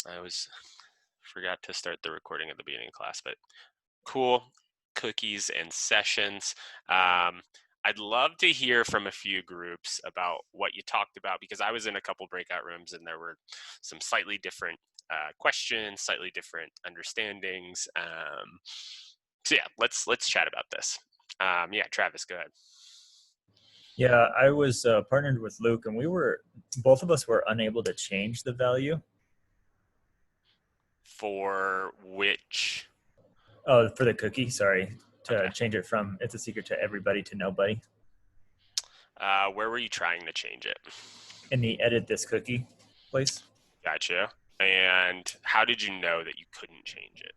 I was forgot to start the recording at the beginning of class, but cool. Cookies and sessions. Um, I'd love to hear from a few groups about what you talked about because I was in a couple breakout rooms and there were some slightly different questions, slightly different understandings. So yeah, let's chat about this. Yeah, Travis, go ahead. Yeah, I was partnered with Luke, and both of us were unable to change the value. For which? Oh, for the cookie, sorry, to Okay. change it from it's a secret to everybody to nobody Where were you trying to change it? in the edit this cookie place. Gotcha. And how did you know that you couldn't change it?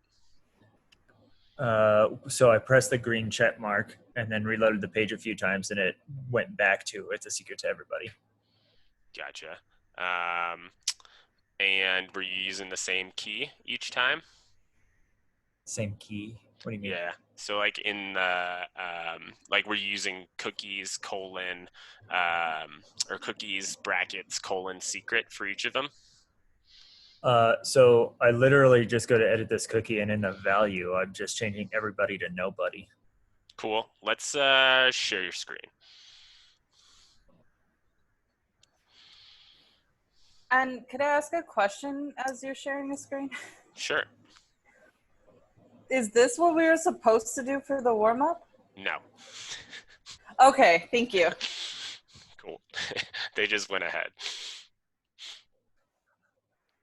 So I pressed the green check mark and then reloaded the page a few times, and it went back to it's a secret to everybody. Gotcha. Um, and were you using the same key each time? Same key. What do you mean? Yeah. So like in the like were you using cookies or cookies brackets colon secret for each of them? So I literally just go to edit this cookie, and in the value, I'm just changing everybody to nobody. Cool. Let's share your screen. And could I ask a question as you're sharing the screen? Sure. Is this what we were supposed to do for the warm up? No. Okay, thank you. Cool. They just went ahead.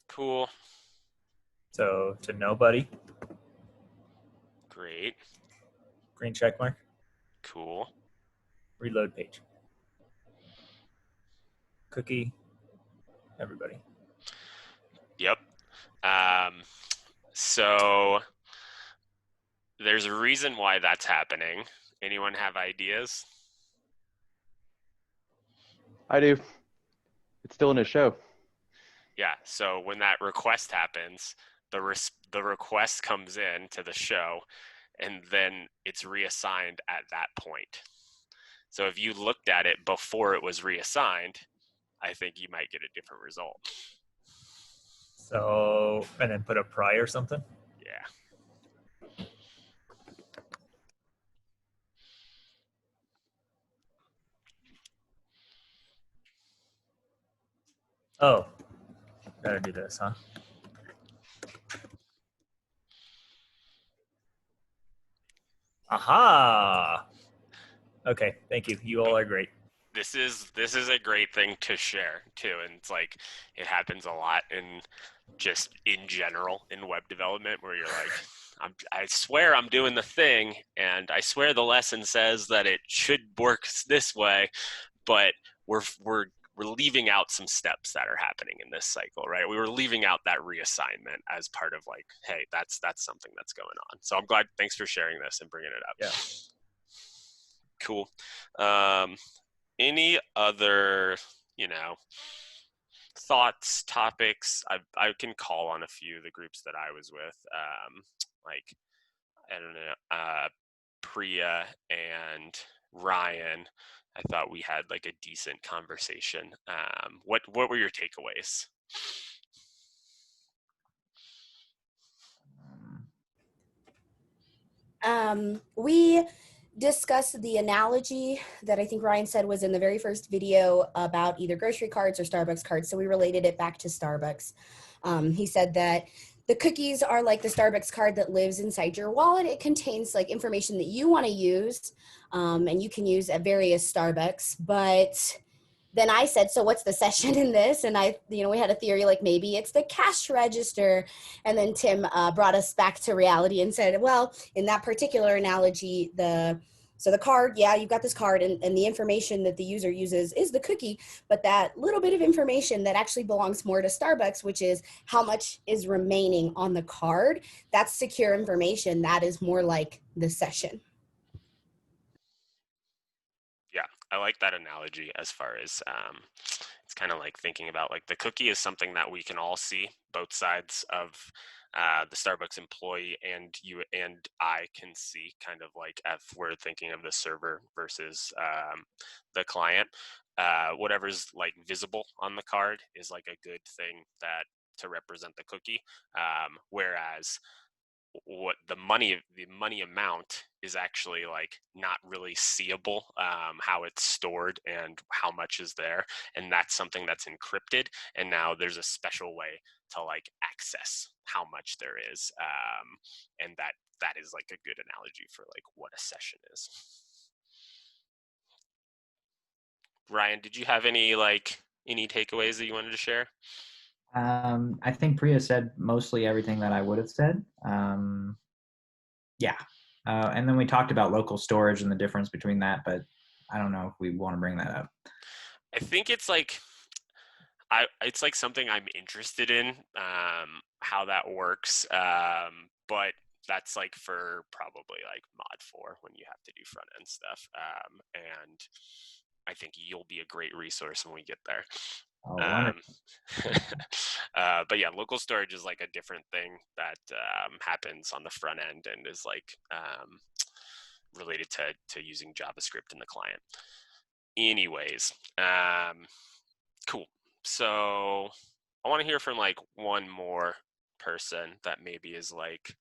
Cool. So to nobody, Great. green check mark, Cool. reload page. Cookie, everybody. Yep. So there's a reason why that's happening. Anyone have ideas? I do. It's still in a show. Yeah. So when that request happens, the request comes in to the show, and then it's reassigned at that point. So if you looked at it before it was reassigned, I think you might get a different result. So, and then put a pry or something. Yeah. Oh, gotta do this, huh? Aha! Okay, thank you. You all are great. This is a great thing to share too, and it's like it happens a lot in just in general in web development where you're like, I swear I'm doing the thing, and I swear the lesson says that it should work this way, but we're we're leaving out some steps that are happening in this cycle, right? We were leaving out that reassignment as part of like, hey, that's something that's going on. So I'm glad. Thanks for sharing this and bringing it up. Yeah. Cool. Um, any other, you know, thoughts, topics? I can call on a few of the groups that I was with, like I don't know, Priya and Ryan. I thought we had like a decent conversation. What were your takeaways? We discussed the analogy that I think Ryan said was in the very first video about either grocery cards or Starbucks cards. So we related it back to Starbucks. He said that the cookies are like the Starbucks card that lives inside your wallet. It contains like information that you want to use, and you can use at various Starbucks, but then I said, so what's the session in this? And we had a theory like maybe it's the cash register. And then Tim brought us back to reality and said, well, in that particular analogy, the card, yeah, you've got this card and the information that the user uses is the cookie, but that little bit of information that actually belongs more to Starbucks, which is how much is remaining on the card, that's secure information. That is more like the session. Yeah, I like that analogy as far as it's kind of like thinking about like the cookie is something that we can all see both sides of the Starbucks employee and you and I can see kind of like if we're thinking of the server versus the client. Whatever's like visible on the card is like a good thing that to represent the cookie, whereas what the money amount is actually like not really seeable, how it's stored and how much is there, and that's something that's encrypted, and now there's a special way to like access how much there is, and that is like a good analogy for like what a session is. Ryan, did you have any takeaways that you wanted to share? I think Priya said mostly everything that I would have said. Yeah. And then we talked about local storage and the difference between that, but I don't know if we want to bring that up. I think it's like something I'm interested in, how that works. But that's like for probably like mod 4 when you have to do front end stuff. And I think you'll be a great resource when we get there. Oh, wonderful. But yeah, local storage is like a different thing that happens on the front end and is like related to using JavaScript in the client. Anyways, cool. So I want to hear from like one more person that maybe is like,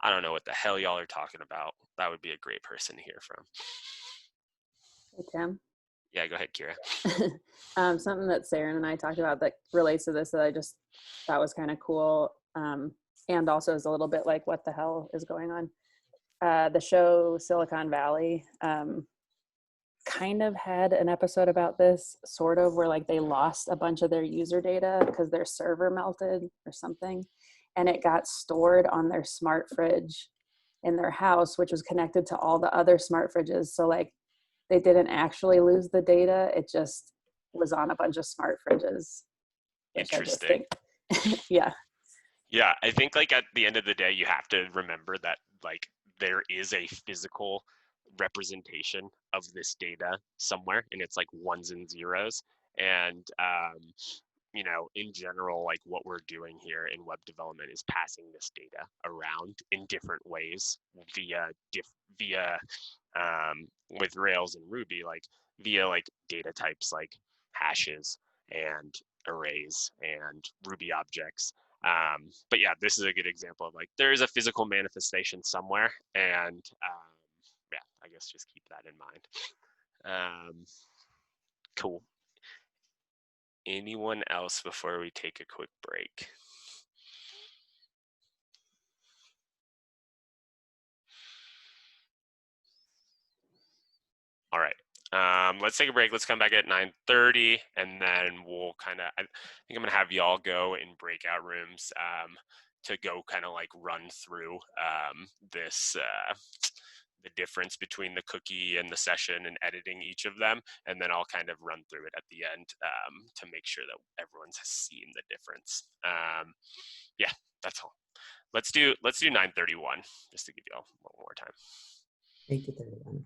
I don't know what the hell y'all are talking about. That would be a great person to hear from. Hey, Tim. Yeah, go ahead, Kira. Something that Sarah and I talked about that relates to this that I just thought was kind of cool, and also is a little bit like what the hell is going on. The show Silicon Valley kind of had an episode about this, sort of, where like they lost a bunch of their user data because their server melted or something, and it got stored on their smart fridge in their house, which was connected to all the other smart fridges. So like they didn't actually lose the data, it just was on a bunch of smart fridges. Interesting. Yeah. Yeah, I think like at the end of the day, you have to remember that like there is a physical representation of this data somewhere, and it's like ones and zeros. And you know, in general, like what we're doing here in web development is passing this data around in different ways via with Rails and Ruby, like via like data types like hashes and arrays and Ruby objects. But yeah, this is a good example of like there is a physical manifestation somewhere, and yeah, I guess just keep that in mind. Cool. Anyone else before we take a quick break? All right. Let's take a break. Let's come back at 9:30, and then we'll kind of, I think I'm going to have y'all go in breakout rooms to go kind of like run through this, the difference between the cookie and the session and editing each of them. And then I'll kind of run through it at the end to make sure that everyone's seen the difference. Yeah, that's all. Let's do 9:31 just to give y'all a little more time. 8:31.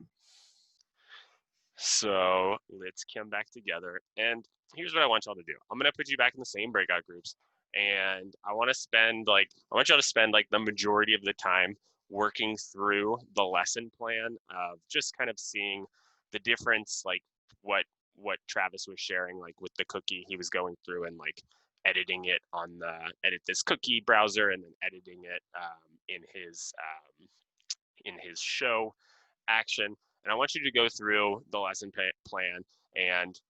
So let's come back together. And here's what I want y'all to do. I'm going to put you back in the same breakout groups. And I want y'all to spend like the majority of the time working through the lesson plan of just kind of seeing the difference, like what Travis was sharing, like with the cookie, he was going through and like editing it on the edit this cookie browser, and then editing it in his show action. And I want you to go through the lesson plan and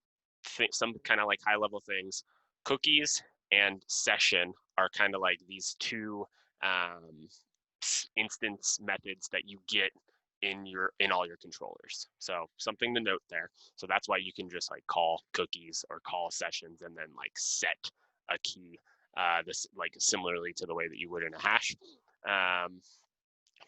think some kind of like high level things. Cookies and session are kind of like these two instance methods that you get in all your controllers. So something to note there. So that's why you can just like call cookies or call sessions and then like set a key, this like similarly to the way that you would in a hash.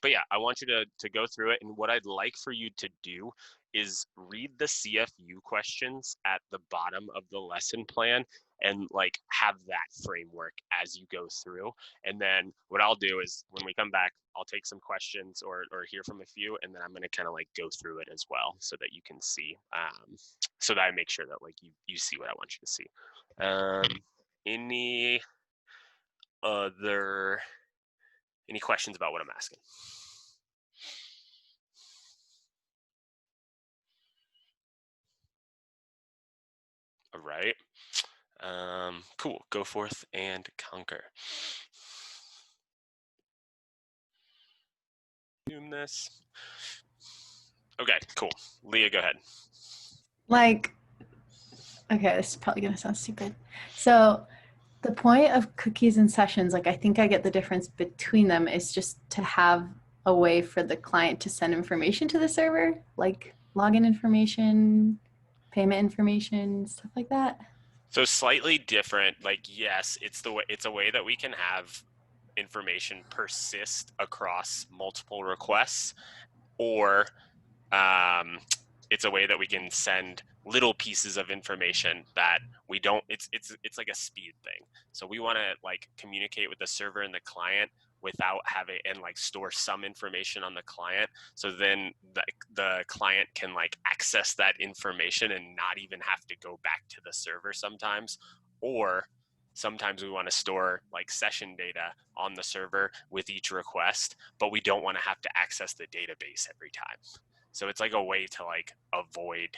But yeah, I want you to go through it. And what I'd like for you to do is read the CFU questions at the bottom of the lesson plan and like have that framework as you go through. And then what I'll do is when we come back, I'll take some questions or hear from a few, and then I'm going to kind of like go through it as well so that you can see, so that I make sure that like you see what I want you to see. Any questions about what I'm asking? All right. Cool. Go forth and conquer. Zoom this. Okay, cool. Leah, go ahead. Like, okay, this is probably gonna sound stupid. So the point of cookies and sessions, like I think I get the difference between them is just to have a way for the client to send information to the server, like login information, payment information, stuff like that. So slightly different. Like, yes, it's a way that we can have information persist across multiple requests, or it's a way that we can send little pieces of information that we don't. It's like a speed thing. So we want to like communicate with the server and the client without having and like store some information on the client, so then the client can like access that information and not even have to go back to the server sometimes. Or sometimes we want to store like session data on the server with each request, but we don't want to have to access the database every time. So it's like a way to like avoid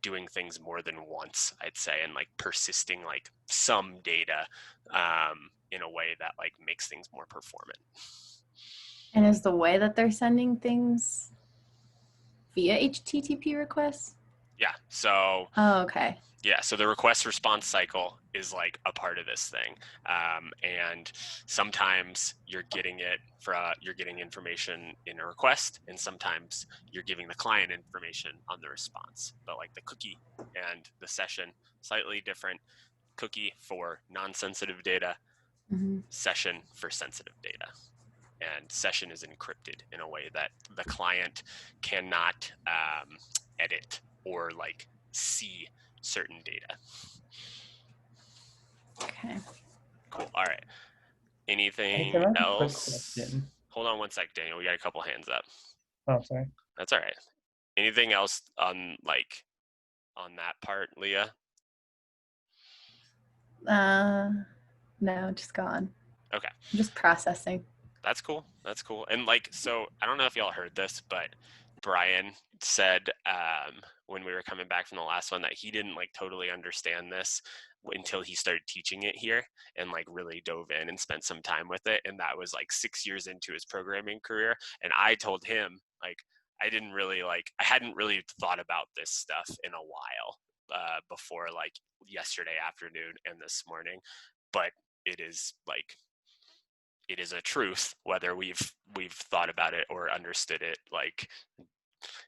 doing things more than once, I'd say, and like persisting like some data in a way that like makes things more performant. And is the way that they're sending things via HTTP requests? Yeah. So Oh, okay. yeah, so the request response cycle is like a part of this thing, and sometimes you're getting information in a request, and sometimes you're giving the client information on the response. But like the cookie and the session, slightly different. Cookie for non-sensitive data, Mm-hmm. session for sensitive data, and session is encrypted in a way that the client cannot edit or like see certain data. Okay. Cool. All right. Anything Can I have a quick else? question? Hold on one sec, Daniel. We got a couple hands up. Oh, sorry. That's all right. Anything else on that part, Leah? No, just gone. Okay. I'm just processing. That's cool. That's cool. And like, so I don't know if y'all heard this, but Brian said when we were coming back from the last one that he didn't like totally understand this until he started teaching it here and like really dove in and spent some time with it. And that was like 6 years into his programming career. And I told him like I hadn't really thought about this stuff in a while before like yesterday afternoon and this morning, but it is a truth whether we've thought about it or understood it. Like,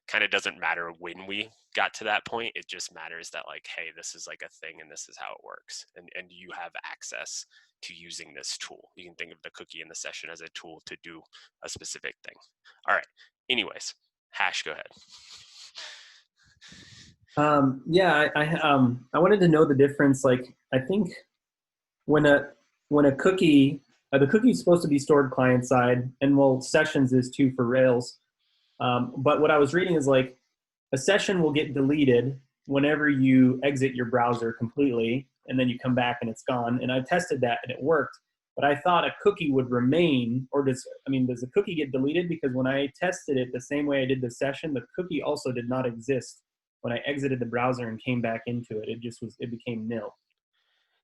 kind of doesn't matter when we got to that point. It just matters that like, hey, this is like a thing and this is how it works, and you have access to using this tool. You can think of the cookie in the session as a tool to do a specific thing. All right, anyways, Hash, go ahead. Yeah, I wanted to know the difference. Like, I think when a cookie, the cookie is supposed to be stored client side, and well, sessions is too for Rails. But what I was reading is like a session will get deleted whenever you exit your browser completely, and then you come back and it's gone. And I tested that and it worked. But I thought a cookie would remain, or does the cookie get deleted? Because when I tested it the same way I did the session, the cookie also did not exist when I exited the browser and came back into it. It became nil.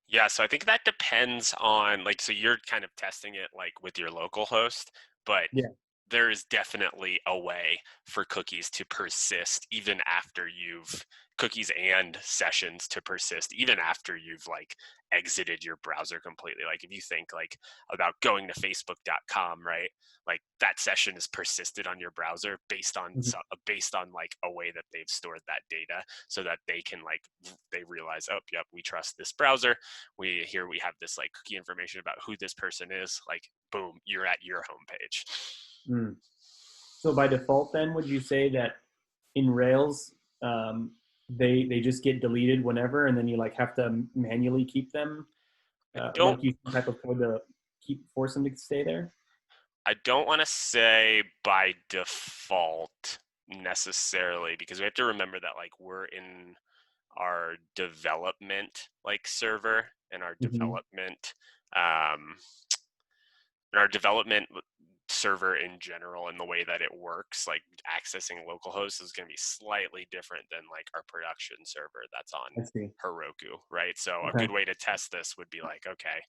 Yeah, so I think that depends on like, so you're kind of testing it like with your local host, but Yeah. there is definitely a way for cookies to persist even after cookies and sessions to persist even after you've like exited your browser completely. Like if you think like about going to facebook.com, right? Like that session is persisted on your browser based on like a way that they've stored that data, so that they can like, they realize, oh, yep, we trust this browser. We have this like cookie information about who this person is. Like, boom, you're at your homepage. So by default, then, would you say that in Rails, they just get deleted whenever, and then you like have to manually keep them? Like use some type of code to force them to stay there? I don't want to say by default necessarily, because we have to remember that like we're in our development like server and our development server in general and the way that it works, like accessing localhost is going to be slightly different than like our production server that's on I see. Heroku, right? So a Okay. good way to test this would be like, okay,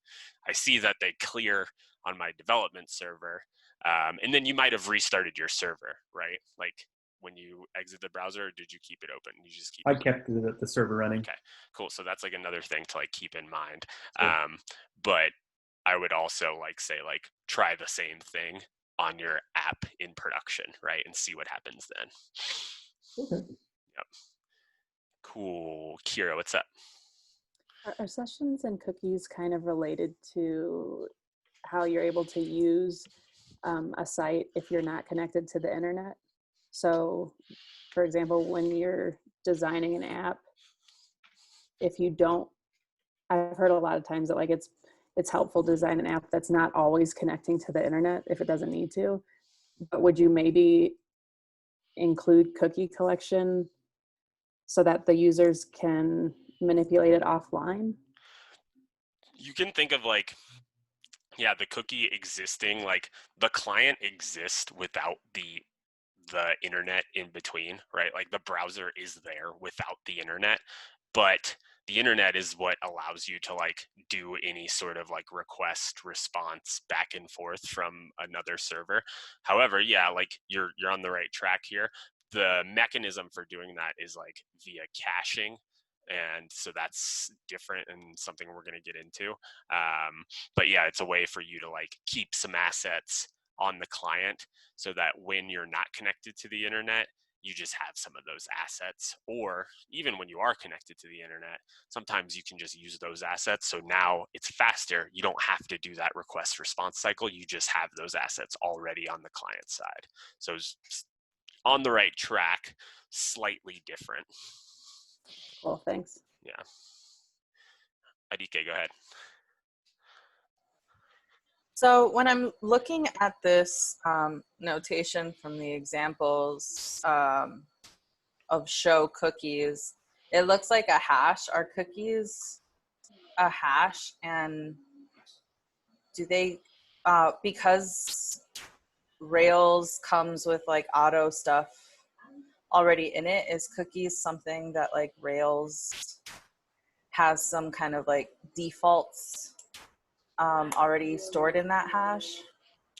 I see that they clear on my development server, and then you might have restarted your server, right? Like when you exit the browser, or did you keep it open? You just keep I it kept the server running. Okay, cool. So that's like another thing to like keep in mind. Sure. But I would also like say like try the same thing on your app in production, right? And see what happens then. Okay. Yep. Cool. Kira, what's up? Are sessions and cookies kind of related to how you're able to use a site if you're not connected to the internet? So, for example, when you're designing an app, if you don't, I've heard a lot of times that like it's helpful to design an app that's not always connecting to the internet if it doesn't need to. But would you maybe include cookie collection so that the users can manipulate it offline? You can think of like, yeah, the cookie existing, like the client exists without the internet in between, right? Like the browser is there without the internet, but the internet is what allows you to like do any sort of like request response back and forth from another server. However, yeah, like you're on the right track here. The mechanism for doing that is like via caching. And so that's different and something we're going to get into. But yeah, it's a way for you to like keep some assets on the client so that when you're not connected to the internet, you just have some of those assets. Or even when you are connected to the internet, sometimes you can just use those assets. So now it's faster. You don't have to do that request response cycle. You just have those assets already on the client side. So it's on the right track, slightly different. Cool, thanks. Yeah. Adike, go ahead. So when I'm looking at this notation from the examples of show cookies, it looks like a hash. Are cookies a hash? And do they, because Rails comes with like auto stuff already in it, is cookies something that like Rails has some kind of like defaults already stored in that hash?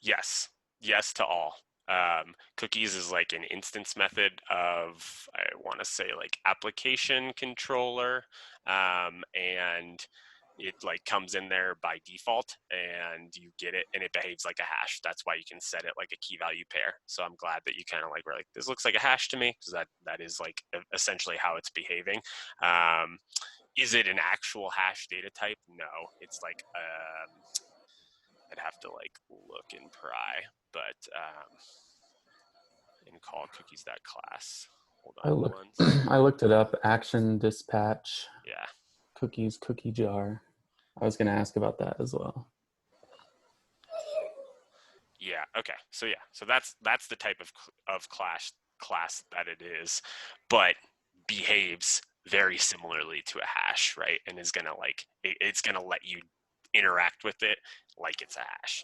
Yes. Yes to all. Cookies is like an instance method of, I want to say like application controller. And it like comes in there by default and you get it and it behaves like a hash. That's why you can set it like a key value pair. So I'm glad that you kind of like were like, this looks like a hash to me, because that is like essentially how it's behaving. Is it an actual hash data type? No, it's like, I'd have to like look and pry, but in call cookies.class. Hold on once. I looked it up. Action dispatch. Yeah. Cookies, cookie jar. I was going to ask about that as well. Yeah. Okay. So yeah. So that's the type of class that it is, but behaves very similarly to a hash, right? And is gonna like it's gonna let you interact with it like it's a hash.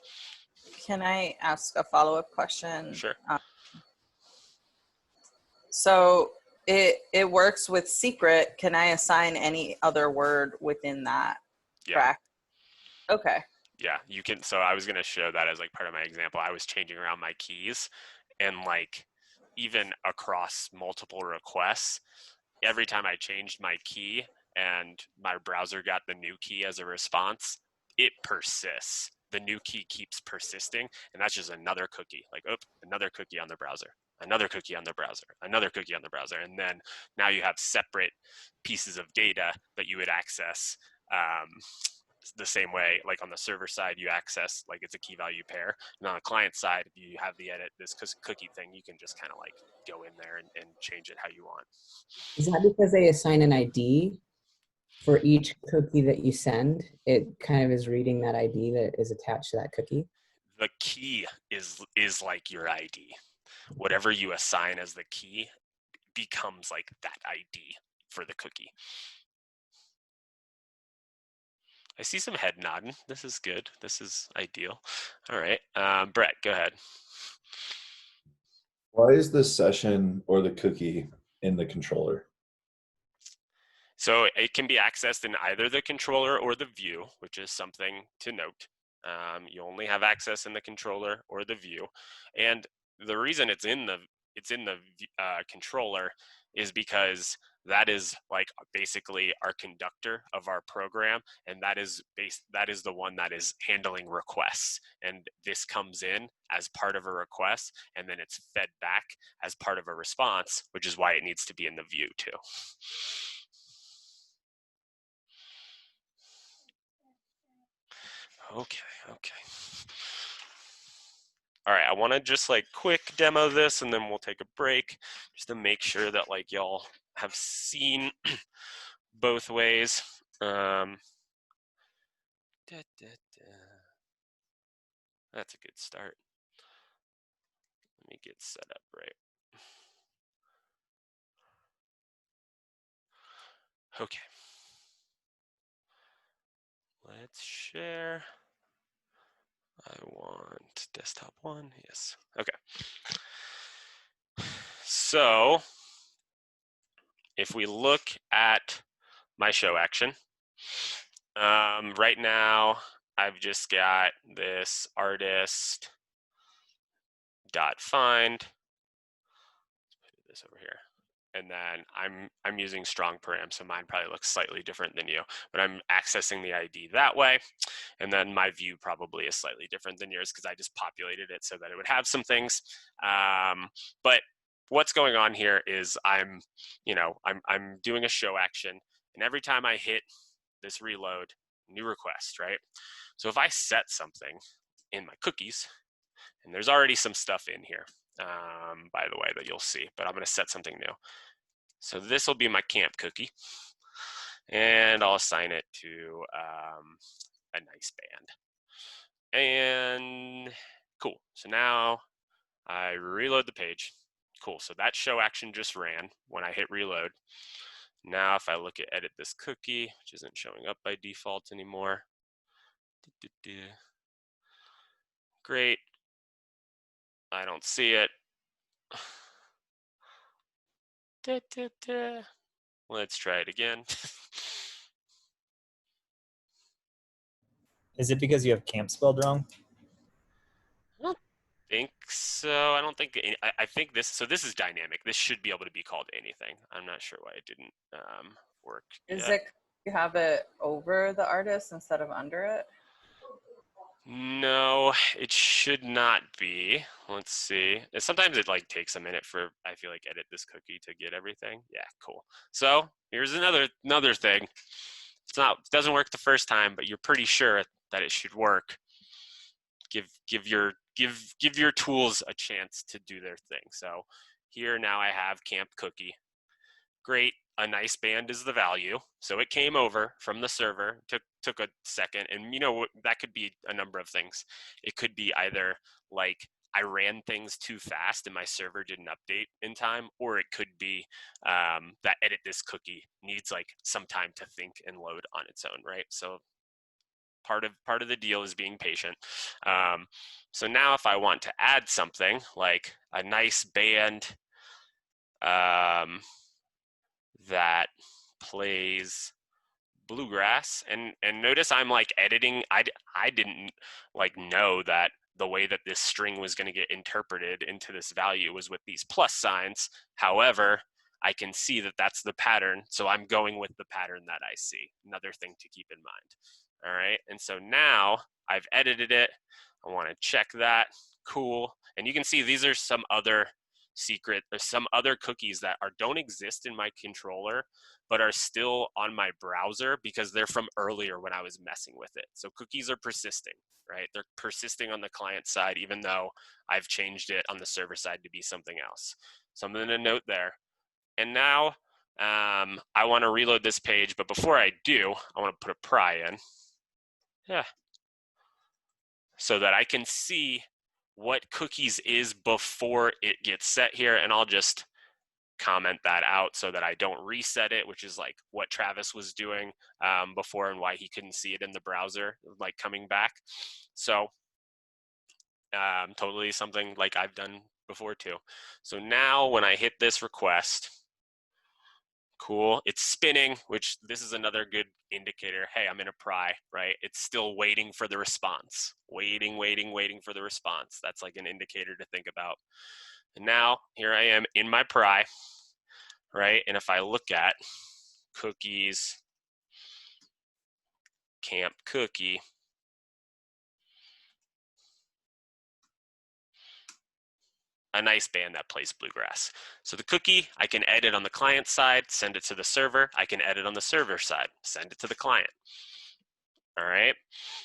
Can I ask a follow-up question? Sure. So it works with secret. Can I assign any other word within that track? Okay. Yeah, you can. So I was going to show that as like part of my example. I was changing around my keys, and like even across multiple requests, every time I changed my key and my browser got the new key as a response, it persists. The new key keeps persisting, and that's just another cookie. Like, oh, another cookie on the browser, another cookie on the browser, another cookie on the browser, and then now you have separate pieces of data that you would access the same way. Like on the server side, you access like it's a key value pair, and on the client side, if you have the edit this cookie thing, you can just kind of like go in there and change it how you want. Is that because they assign an ID for each cookie that you send? It kind of is reading that ID that is attached to that cookie? The key is like your ID. Whatever you assign as the key becomes like that ID for the cookie. I see some head nodding. This is good. This is ideal. All right. Brett, go ahead. Why is the session or the cookie in the controller? So it can be accessed in either the controller or the view, which is something to note. You only have access in the controller or the view, and the reason it's in the controller is because that is like basically our conductor of our program, and that is the one that is handling requests, and this comes in as part of a request, and then it's fed back as part of a response, which is why it needs to be in the view too. Okay. All right, I want to just like quick demo this, and then we'll take a break just to make sure that like y'all have seen both ways. That's a good start. Let me get set up right. Okay. Let's share. I want desktop 1, yes. Okay. So if we look at my show action, right now I've just got this artist dot find. Let's put this over here. And then I'm using strong param, so mine probably looks slightly different than you, but I'm accessing the ID that way. And then my view probably is slightly different than yours because I just populated it so that it would have some things. But what's going on here is I'm doing a show action, and every time I hit this reload, new request, right? So if I set something in my cookies, and there's already some stuff in here, by the way, that you'll see, but I'm going to set something new. So this will be my camp cookie, and I'll assign it to a nice band. And cool. So now I reload the page. Cool. So that show action just ran when I hit reload. Now if I look at edit this cookie, which isn't showing up by default anymore. Great. I don't see it. Let's try it again. Is it because you have camp spelled wrong? I don't think so. I don't think. I think this. So this is dynamic. This should be able to be called anything. I'm not sure why it didn't work. Is yet. it you have it over the artist instead of under it? No, it should not be. Let's see. Sometimes it like takes a minute for, I feel like, edit this cookie to get everything. Yeah, cool. So here's another thing. It doesn't work the first time, but you're pretty sure that it should work. Give your tools a chance to do their thing. So here now I have camp cookie. Great. A nice band is the value. So it came over from the server, took a second, and that could be a number of things. It could be either like I ran things too fast and my server didn't update in time, or it could be that edit this cookie needs like some time to think and load on its own, right? So part of the deal is being patient. So now if I want to add something like a nice band that plays bluegrass, and notice I'm like editing. I didn't like know that the way that this string was going to get interpreted into this value was with these plus signs. However, I can see that that's the pattern, so I'm going with the pattern that I see. Another thing to keep in mind. All right, and so now I've edited it. I want to check that. Cool. And you can see these are some other there's some other cookies that don't exist in my controller, but are still on my browser because they're from earlier when I was messing with it. So cookies are persisting, right? They're persisting on the client side, even though I've changed it on the server side to be something else. Something to note there. And now I want to reload this page, but before I do, I want to put a pry in. Yeah. So that I can see what cookies is before it gets set here, and I'll just comment that out so that I don't reset it, which is like what Travis was doing before and why he couldn't see it in the browser, like coming back. So totally something like I've done before too. So now when I hit this request, cool, it's spinning, which this is another good indicator. Hey, I'm in a pry, right? It's still waiting for the response, waiting for the response. That's like an indicator to think about. And now here I am in my pry, right? And if I look at cookies, camp cookie, a nice band that plays bluegrass. So the cookie, I can edit on the client side, send it to the server. I can edit on the server side, send it to the client. All right.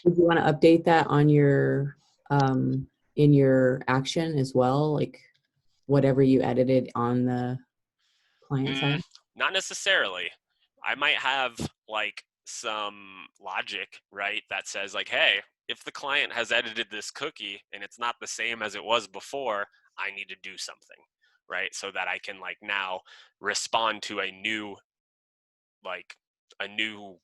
Would you want to update that on your in your action as well, like whatever you edited on the client side? Not necessarily. I might have like some logic, right, that says like, hey, if the client has edited this cookie and it's not the same as it was before, I need to do something, right? So that I can like now respond to a new, like a new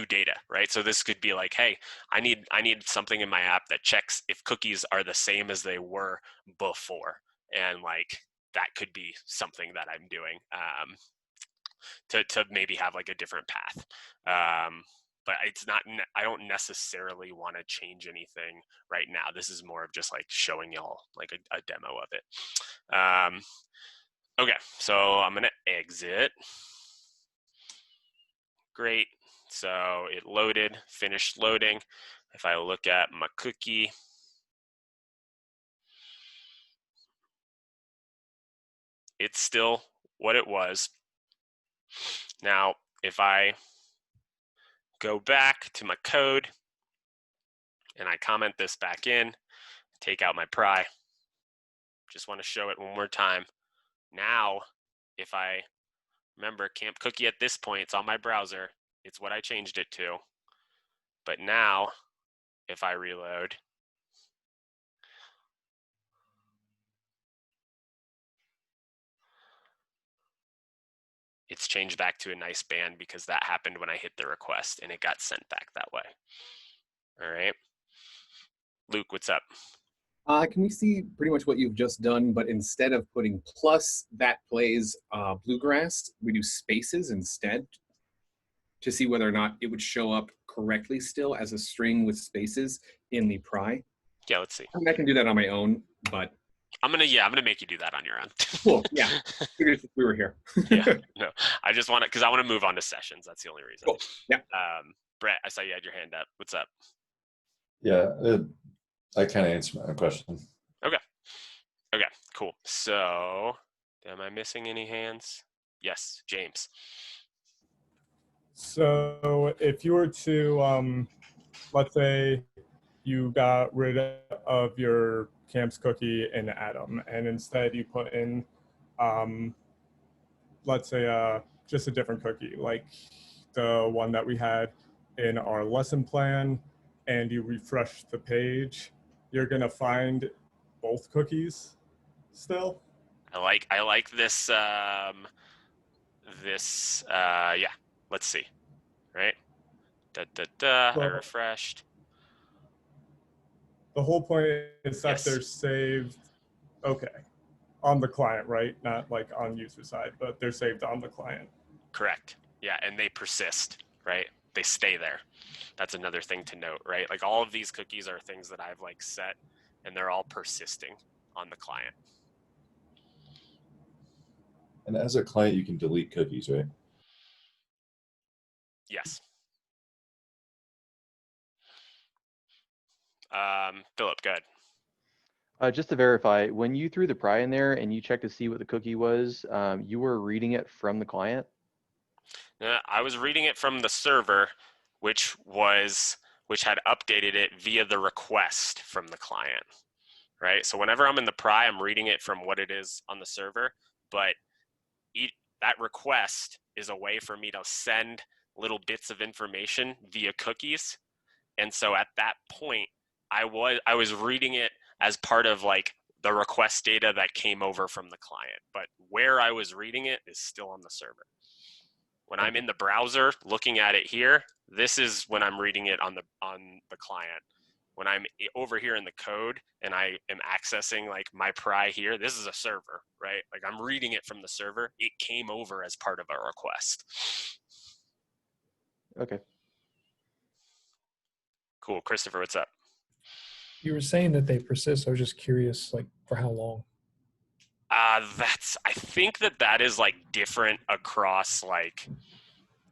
data, right? So this could be like, hey, I need something in my app that checks if cookies are the same as they were before. And like, that could be something that I'm doing to maybe have like a different path. But it's not, I don't necessarily want to change anything right now. This is more of just like showing y'all like a demo of it. Okay, so I'm gonna exit. Great, so it loaded, finished loading. If I look at my cookie, it's still what it was. Now, if I go back to my code and I comment this back in, take out my pry, just want to show it one more time. Now, if I remember camp cookie at this point, it's on my browser, it's what I changed it to. But now, if I reload, it's changed back to a nice band because that happened when I hit the request and it got sent back that way. All right. Luke, what's up? Can we see pretty much what you've just done, but instead of putting plus that plays bluegrass, we do spaces instead to see whether or not it would show up correctly still as a string with spaces in the pry? Yeah, let's see. I mean, I can do that on my own, but I'm gonna make you do that on your own. Cool. Yeah. Figured we were here. Yeah. No, I just want to, because I want to move on to sessions. That's the only reason. Cool. Yeah. Brett, I saw you had your hand up. What's up? Yeah, I kind of answered my question. Okay. Okay. Cool. So, am I missing any hands? Yes, James. So, if you were to, let's say, you got rid of your Camps cookie in Atom, and instead you put in, let's say, just a different cookie, like the one that we had in our lesson plan, and you refresh the page, you're gonna find both cookies still. I like this. Yeah. Let's see. Right. I refreshed. The whole point is that Yes. they're saved, okay, on the client, right? Not like on user side, but they're saved on the client. Correct. Yeah, and they persist, right? They stay there. That's another thing to note, right? Like all of these cookies are things that I've like set, and they're all persisting on the client. And as a client, you can delete cookies, right? Yes. Philip, go ahead. Just to verify, when you threw the pry in there and you checked to see what the cookie was, you were reading it from the client? I was reading it from the server, which had updated it via the request from the client, right? So whenever I'm in the pry, I'm reading it from what it is on the server, but that request is a way for me to send little bits of information via cookies. And so at that point, I was reading it as part of like the request data that came over from the client, but where I was reading it is still on the server. When I'm in the browser looking at it here, this is when I'm reading it on the client. When I'm over here in the code and I am accessing like my pry here, this is a server, right? Like I'm reading it from the server. It came over as part of a request. Okay. Cool. Christopher, what's up? You were saying that they persist. I was just curious, like, for how long? I think that is like different across like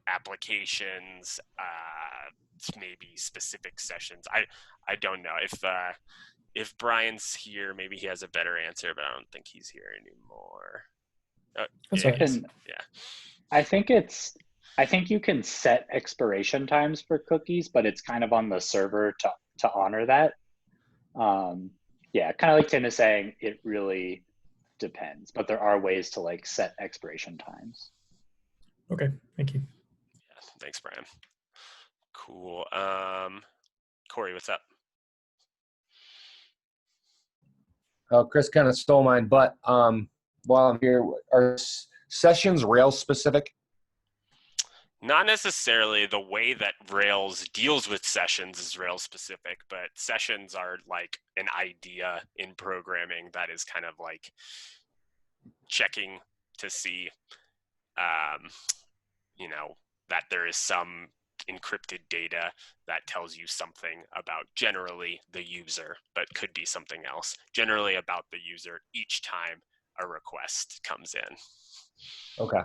applications, maybe specific sessions. I don't know if Brian's here, maybe he has a better answer, but I don't think he's here anymore. That's yeah, all right. yeah. I think you can set expiration times for cookies, but it's kind of on the server to honor that. Yeah, kind of like Tim is saying, it really depends, but there are ways to like set expiration times. Okay, thank you. Yeah, thanks, Brian. Cool. Corey, what's up? Oh, Chris kind of stole mine, but while I'm here, are sessions Rails specific? Not necessarily. The way that Rails deals with sessions is Rails specific, but sessions are like an idea in programming that is kind of like checking to see, that there is some encrypted data that tells you something about generally the user, but could be something else, generally about the user each time a request comes in. Okay,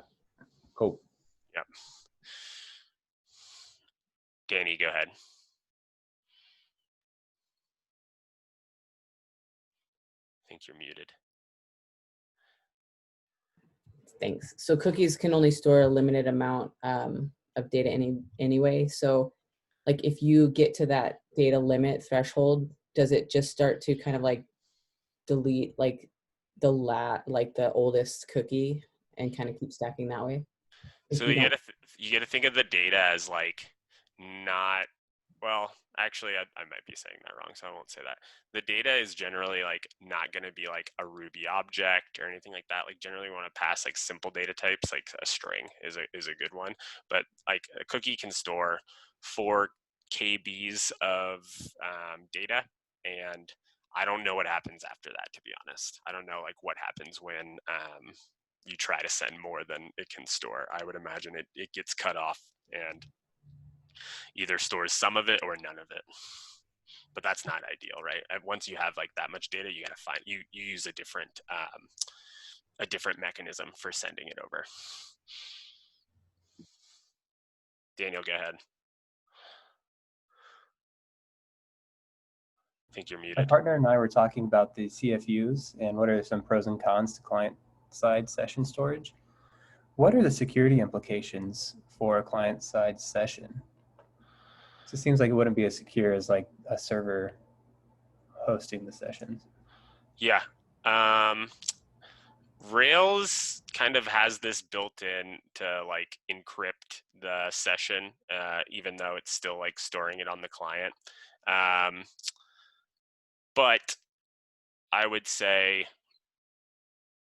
cool. Yep. Danny, go ahead. I think you're muted. Thanks. So cookies can only store a limited amount of data anyway. So like if you get to that data limit threshold, does it just start to kind of like delete like the oldest cookie and kind of keep stacking that way? So you gotta think of the data as like not, well, actually I might be saying that wrong, so I won't say that. The data is generally like not gonna be like a Ruby object or anything like that. Like generally we want to pass like simple data types, like a string is a good one. But like a cookie can store 4 KBs of data, and I don't know what happens after that, to be honest. I don't know like what happens when you try to send more than it can store. I would imagine it gets cut off and either stores some of it or none of it. But that's not ideal, right? And once you have like that much data, you gotta find you use a different mechanism for sending it over. Daniel, go ahead. I think you're muted. My partner and I were talking about the CFUs and what are some pros and cons to client-side session storage. What are the security implications for a client-side session? So it seems like it wouldn't be as secure as like a server hosting the sessions. Yeah. Rails kind of has this built in to like encrypt the session, even though it's still like storing it on the client. But I would say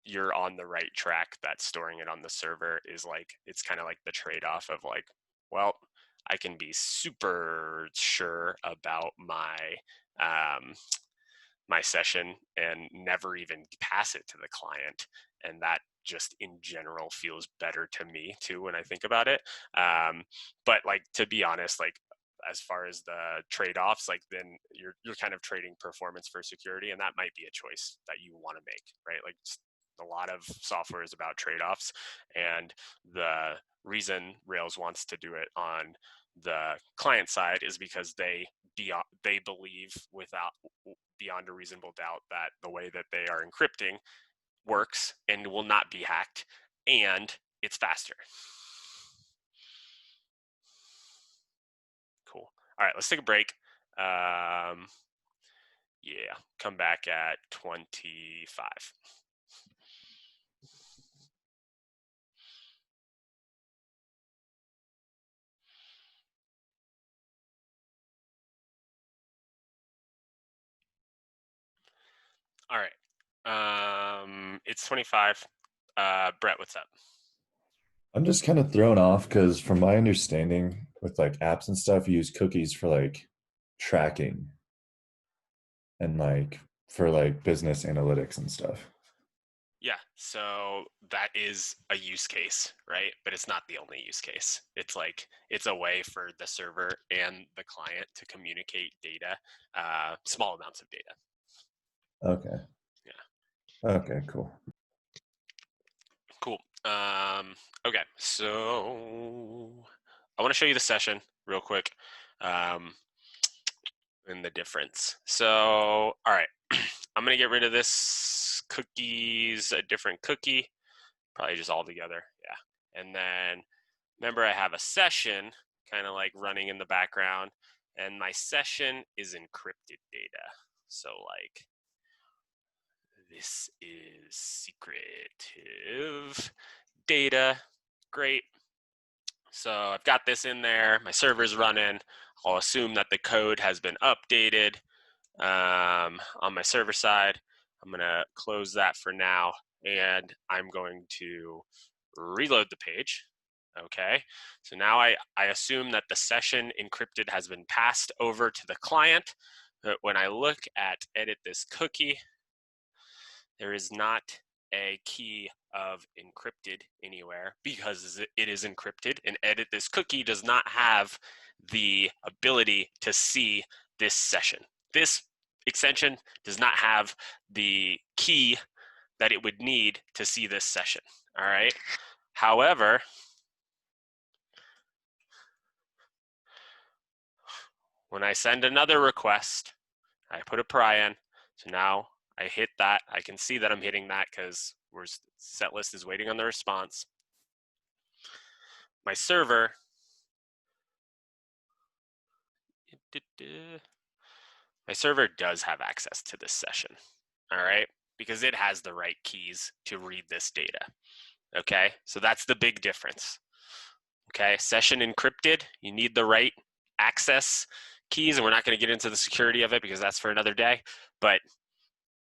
you're on the right track that storing it on the server is like, it's kind of like the trade-off of like, well, I can be super sure about my my session and never even pass it to the client. And that just in general feels better to me too when I think about it. But like, to be honest, like as far as the trade-offs, like then you're kind of trading performance for security, and that might be a choice that you want to make, right? Like a lot of software is about trade-offs, and the reason Rails wants to do it on the client side is because they believe beyond a reasonable doubt that the way that they are encrypting works and will not be hacked, and it's faster. Cool. All right, let's take a break. Yeah, come back at 25. All right, It's 25. Brett, what's up? I'm just kind of thrown off because, from my understanding, with like apps and stuff, you use cookies for like tracking and like for like business analytics and stuff. Yeah, so that is a use case, right? But it's not the only use case. It's like it's a way for the server and the client to communicate data, small amounts of data. Okay. Yeah. Okay, cool. Cool. Okay, so I want to show you the session real quick, and the difference. So, all right, I'm gonna get rid of this cookies, a different cookie, probably just all together. Yeah, and then remember I have a session kind of like running in the background, and my session is encrypted data. So like this is secretive data. Great. So I've got this in there. My server's running. I'll assume that the code has been updated on my server side. I'm going to close that for now, and I'm going to reload the page. Okay, so now I assume that the session encrypted has been passed over to the client. But when I look at edit this cookie, there is not a key of encrypted anywhere because it is encrypted, and edit this cookie does not have the ability to see this session. This extension does not have the key that it would need to see this session. All right. However, when I send another request, I put a pry in. So now I hit that. I can see that I'm hitting that because set list is waiting on the response. My server, does have access to this session, all right, because it has the right keys to read this data. Okay, so that's the big difference. Okay, session encrypted, you need the right access keys, and we're not going to get into the security of it because that's for another day, but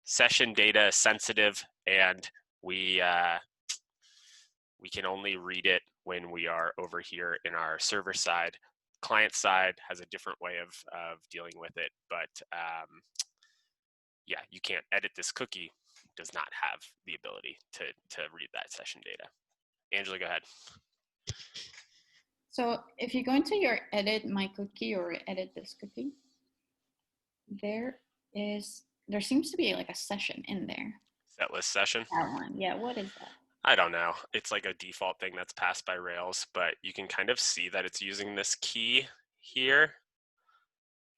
session data is sensitive, and we can only read it when we are over here in our server side. Client side has a different way of dealing with it, but yeah, you can't edit this cookie, does not have the ability to read that session data. Angela, go ahead. So if you go into your edit my cookie or edit this cookie, there seems to be like a session in there. Set list session? That one, yeah, what is that? I don't know. It's like a default thing that's passed by Rails, but you can kind of see that it's using this key here.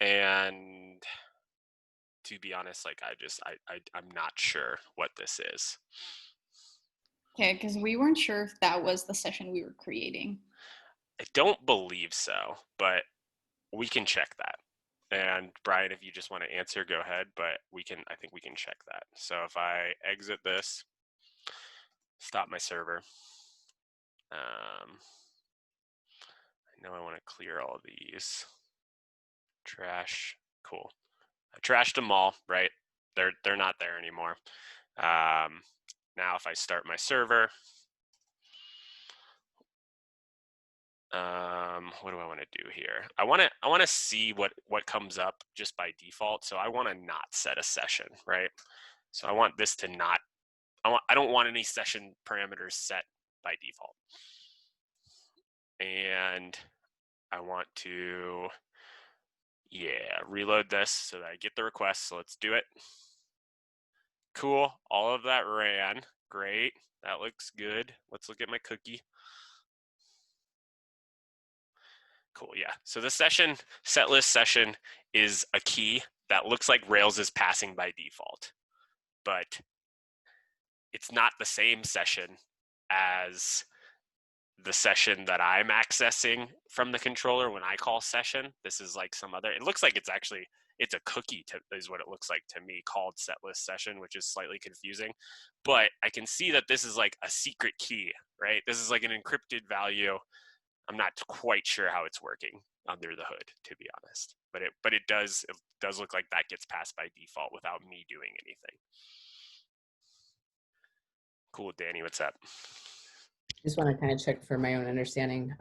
And to be honest, like I'm not sure what this is. Okay, because we weren't sure if that was the session we were creating. I don't believe so, but we can check that. And Brian, if you just want to answer, go ahead, but I think we can check that. So if I exit this, stop my server. I know I want to clear all of these. Trash, cool. I trashed them all, right? They're not there anymore. Now if I start my server, what do I want to do here? I want to see what comes up just by default. So I want to not set a session, right? So I want this to not. I don't want any session parameters set by default, and I want to reload this so that I get the request. So let's do it. Cool. All of that ran. Great. That looks good. Let's look at my cookie. Cool, yeah. So the session, setlist session is a key that looks like Rails is passing by default, but it's not the same session as the session that I'm accessing from the controller when I call session. This is like some other, it looks like it's a cookie is what it looks like to me, called setlist session, which is slightly confusing. But I can see that this is like a secret key, right? This is like an encrypted value. I'm not quite sure how it's working under the hood, to be honest. But it does look like that gets passed by default without me doing anything. Cool, Danny, what's up? Just want to kind of check for my own understanding.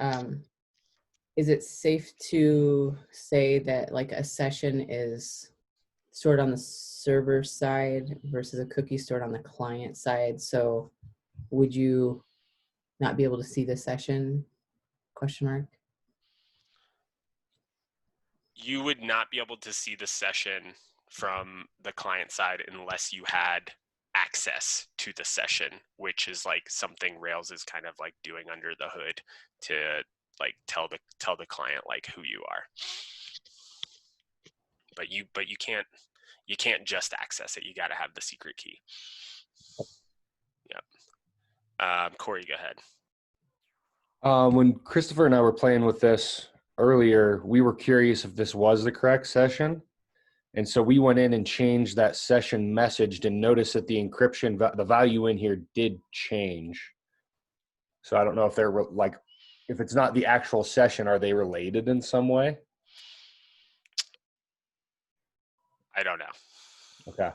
Is it safe to say that like a session is stored on the server side versus a cookie stored on the client side? So would you not be able to see the session? Question mark. You would not be able to see the session from the client side unless you had access to the session, which is like something Rails is kind of like doing under the hood to like tell the client like who you are. But you can't just access it. You got to have the secret key. Yep. Corey, go ahead. When Christopher and I were playing with this earlier, we were curious if this was the correct session. And so we went in and changed that session message and noticed that the encryption, the value in here did change. So I don't know if they're like, if it's not the actual session, are they related in some way? I don't know. Okay.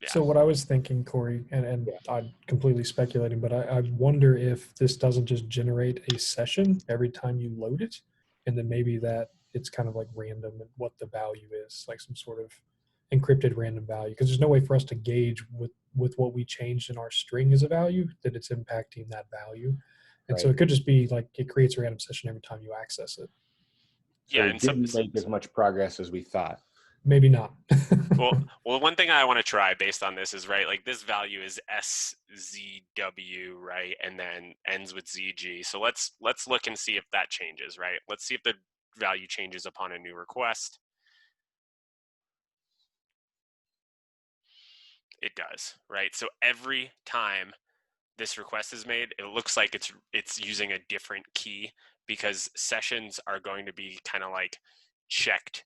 Yeah. So what I was thinking, Corey, and I'm completely speculating, but I wonder if this doesn't just generate a session every time you load it, and then maybe that it's kind of like random and what the value is, like some sort of encrypted random value, because there's no way for us to gauge with what we changed in our string as a value that it's impacting that value. And so Right. it could just be like it creates a random session every time you access it. So Yeah, it and some didn't make as much progress as we thought. Maybe not. well, one thing I want to try based on this is, right, like this value is SZW, right, and then ends with ZG. So let's look and see if that changes, right? Let's see if the value changes upon a new request. It does, right? So every time this request is made, it looks like it's using a different key, because sessions are going to be kind of like checked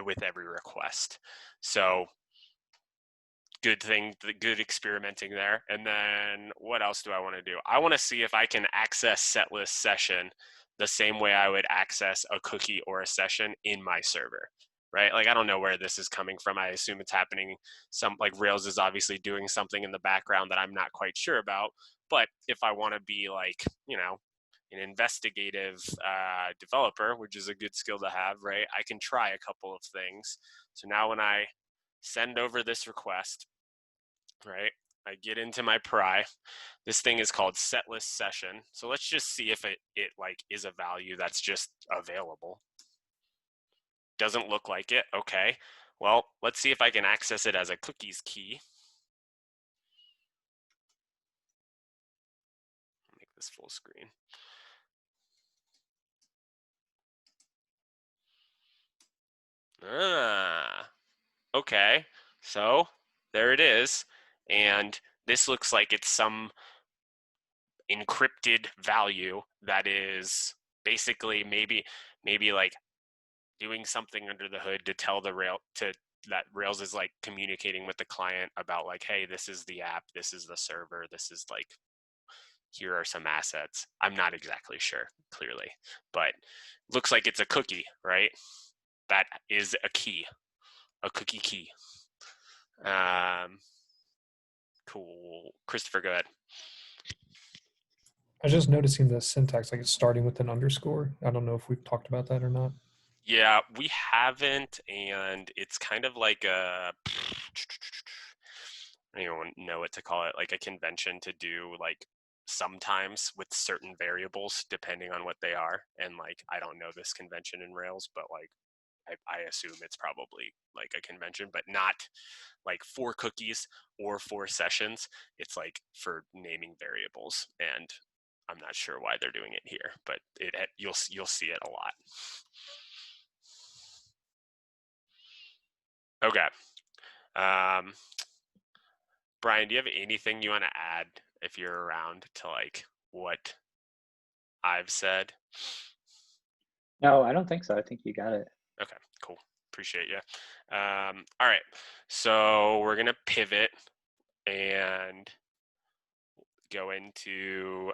with every request. So good experimenting there. And then what else do I want to do? I want to see if I can access setlist session the same way I would access a cookie or a session in my server, right? Like, I don't know where this is coming from. I assume it's happening like Rails is obviously doing something in the background that I'm not quite sure about. But if I want to be like, an investigative developer, which is a good skill to have, right? I can try a couple of things. So now when I send over this request, right, I get into my pry. This thing is called setlist session. So let's just see if it like is a value that's just available. Doesn't look like it. Okay. Well, let's see if I can access it as a cookies key. Make this full screen. Okay, so there it is. And this looks like it's some encrypted value that is basically maybe like doing something under the hood to tell the that Rails is like communicating with the client about like, hey, this is the app, this is the server, this is like, here are some assets. I'm not exactly sure, clearly, but looks like it's a cookie, right? That is a key, a cookie key. Cool. Christopher, go ahead. I was just noticing the syntax, like it's starting with an underscore. I don't know if we've talked about that or not. Yeah, we haven't, and it's kind of like a, I don't know what to call it, like a convention to do like sometimes with certain variables depending on what they are. And like, I don't know this convention in Rails, but like I assume it's probably like a convention, but not like for cookies or for sessions. It's like for naming variables, and I'm not sure why they're doing it here, but you'll see it a lot. Okay. Brian, do you have anything you want to add if you're around to like what I've said? No, I don't think so. I think you got it. Okay, cool. Appreciate you. All right, so we're gonna pivot and go into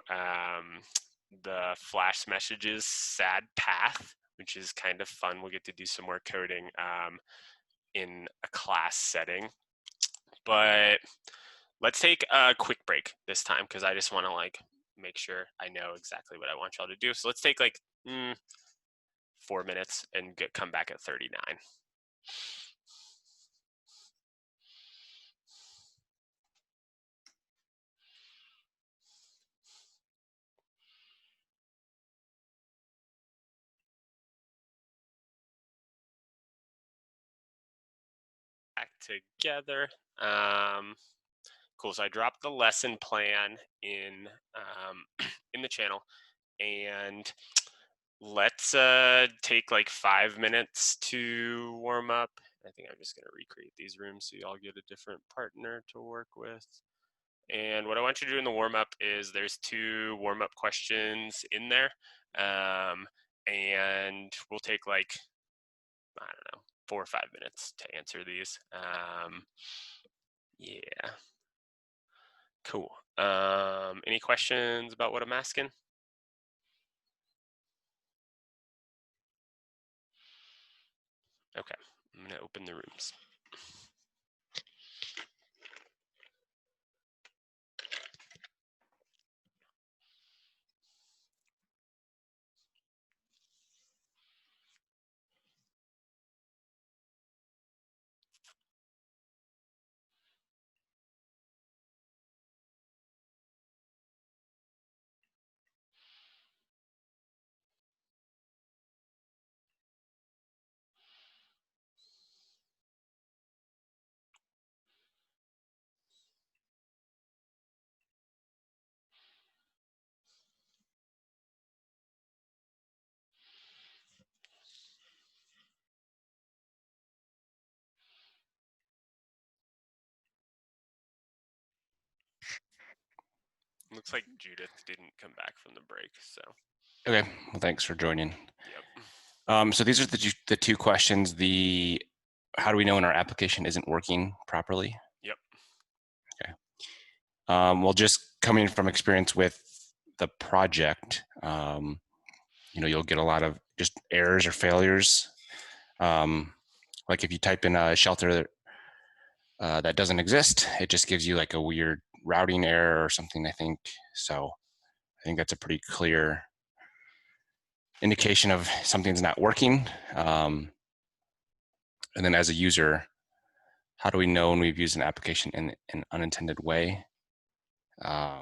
the Flash Messages sad path, which is kind of fun. We'll get to do some more coding in a class setting. But let's take a quick break this time because I just want to like make sure I know exactly what I want y'all to do. So let's take like 4 minutes and come back at 39. Back together. Cool. So I dropped the lesson plan in in the channel, and let's take like 5 minutes to warm up. I think I'm just gonna recreate these rooms so y'all get a different partner to work with. And what I want you to do in the warm up is there's 2 warm up questions in there, and we'll take like, I don't know, 4 or 5 minutes to answer these. Yeah. Cool. Any questions about what I'm asking? Okay, I'm gonna open the rooms. Looks like Judith didn't come back from the break, so. Okay, well, thanks for joining. Yep. So these are the 2 questions. How do we know when our application isn't working properly? Yep. Okay. Well, just coming from experience with the project, you'll get a lot of just errors or failures. Like if you type in a shelter that doesn't exist, it just gives you like a weird routing error or something, I think. So I think that's a pretty clear indication of something's not working. And then as a user, how do we know when we've used an application in an unintended way? I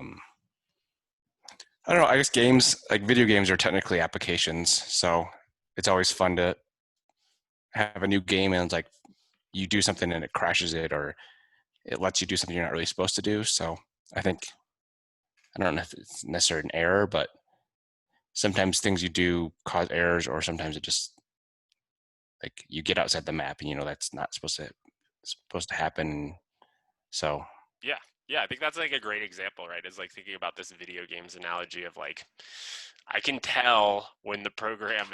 don't know, I guess games, like video games are technically applications. So it's always fun to have a new game and it's like you do something and it crashes it, or it lets you do something you're not really supposed to do. So I don't know if it's necessarily an error, but sometimes things you do cause errors, or sometimes it just like you get outside the map and that's not supposed to happen. So Yeah, I think that's like a great example, right? Is like thinking about this video games analogy of like, I can tell when the program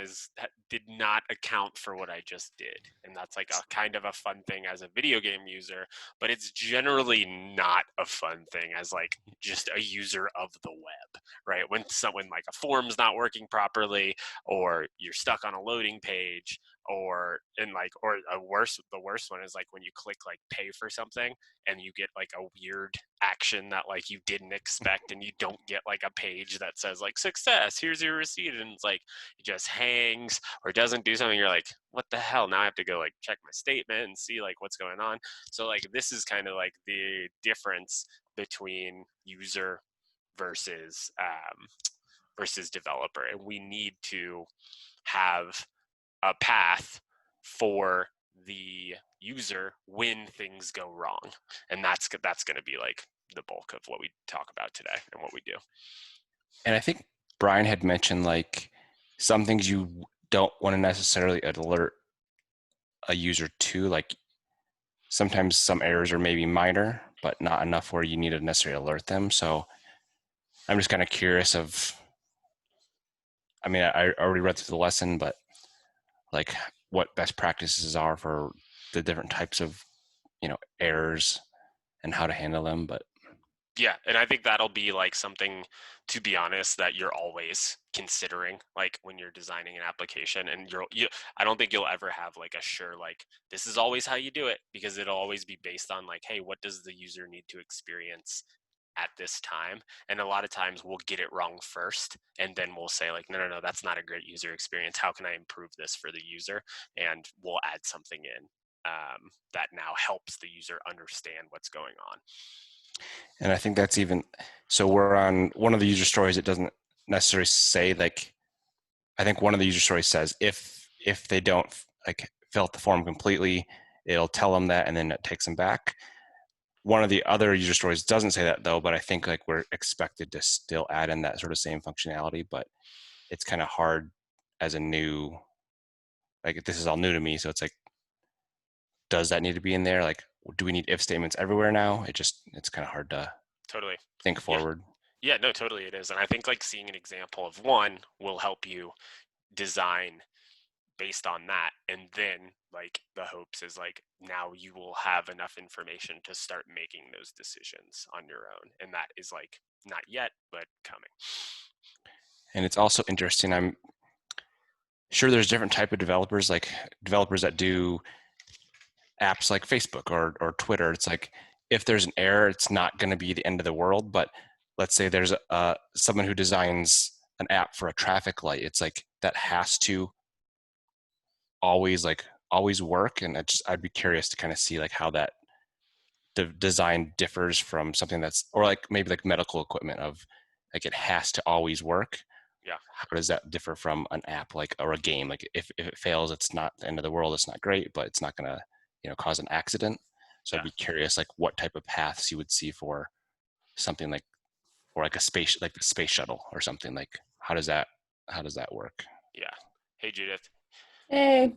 did not account for what I just did. And that's like a kind of a fun thing as a video game user, but it's generally not a fun thing as like just a user of the web, right? When like a form's not working properly, or you're stuck on a loading page, the worst one is like when you click like pay for something and you get like a weird action that like you didn't expect, and you don't get like a page that says like success, here's your receipt, and it's like it just hangs or doesn't do something. You're like, what the hell? Now I have to go like check my statement and see like what's going on. So like this is kind of like the difference between user versus developer, and we need to have a path for the user when things go wrong, and that's going to be like the bulk of what we talk about today and what we do. And I think Brian had mentioned like some things you don't want to necessarily alert a user to, like sometimes some errors are maybe minor but not enough where you need to necessarily alert them. So I'm just kind of curious I already read through the lesson, but like what best practices are for the different types of errors and how to handle them. But Yeah, and I think that'll be like something, to be honest, that you're always considering, like when you're designing an application. And I don't think you'll ever have like a sure, like this is always how you do it, because it'll always be based on like, hey, what does the user need to experience at this time? And a lot of times we'll get it wrong first, and then we'll say like, no, that's not a great user experience. How can I improve this for the user? And we'll add something in that now helps the user understand what's going on. And I think that's even, so we're on one of the user stories. It doesn't necessarily say like, I think one of the user stories says if they don't like fill out the form completely, it'll tell them that, and then it takes them back. One of the other user stories doesn't say that though, but I think like we're expected to still add in that sort of same functionality, but it's kind of hard as a new, like this is all new to me. So it's like, does that need to be in there? Like, do we need if statements everywhere now? It's kind of hard to Totally think forward. Yeah, no, totally it is. And I think like seeing an example of one will help you design based on that. And then like the hopes is like now you will have enough information to start making those decisions on your own. And that is like not yet, but coming. And it's also interesting. I'm sure there's different type of developers, like developers that do apps like Facebook or Twitter. It's like, if there's an error, it's not going to be the end of the world. But let's say there's someone who designs an app for a traffic light. It's like that has to always work. And I'd be curious to kind of see like how that the design differs from something that's, or like maybe like medical equipment of like it has to always work. Yeah. How does that differ from an app like or a game? Like if it fails, it's not the end of the world. It's not great, but it's not going to cause an accident. So I'd be curious like what type of paths you would see for something like, or like a space, like the space shuttle or something. Like how does that work? Yeah. Hey, Judith. Hey.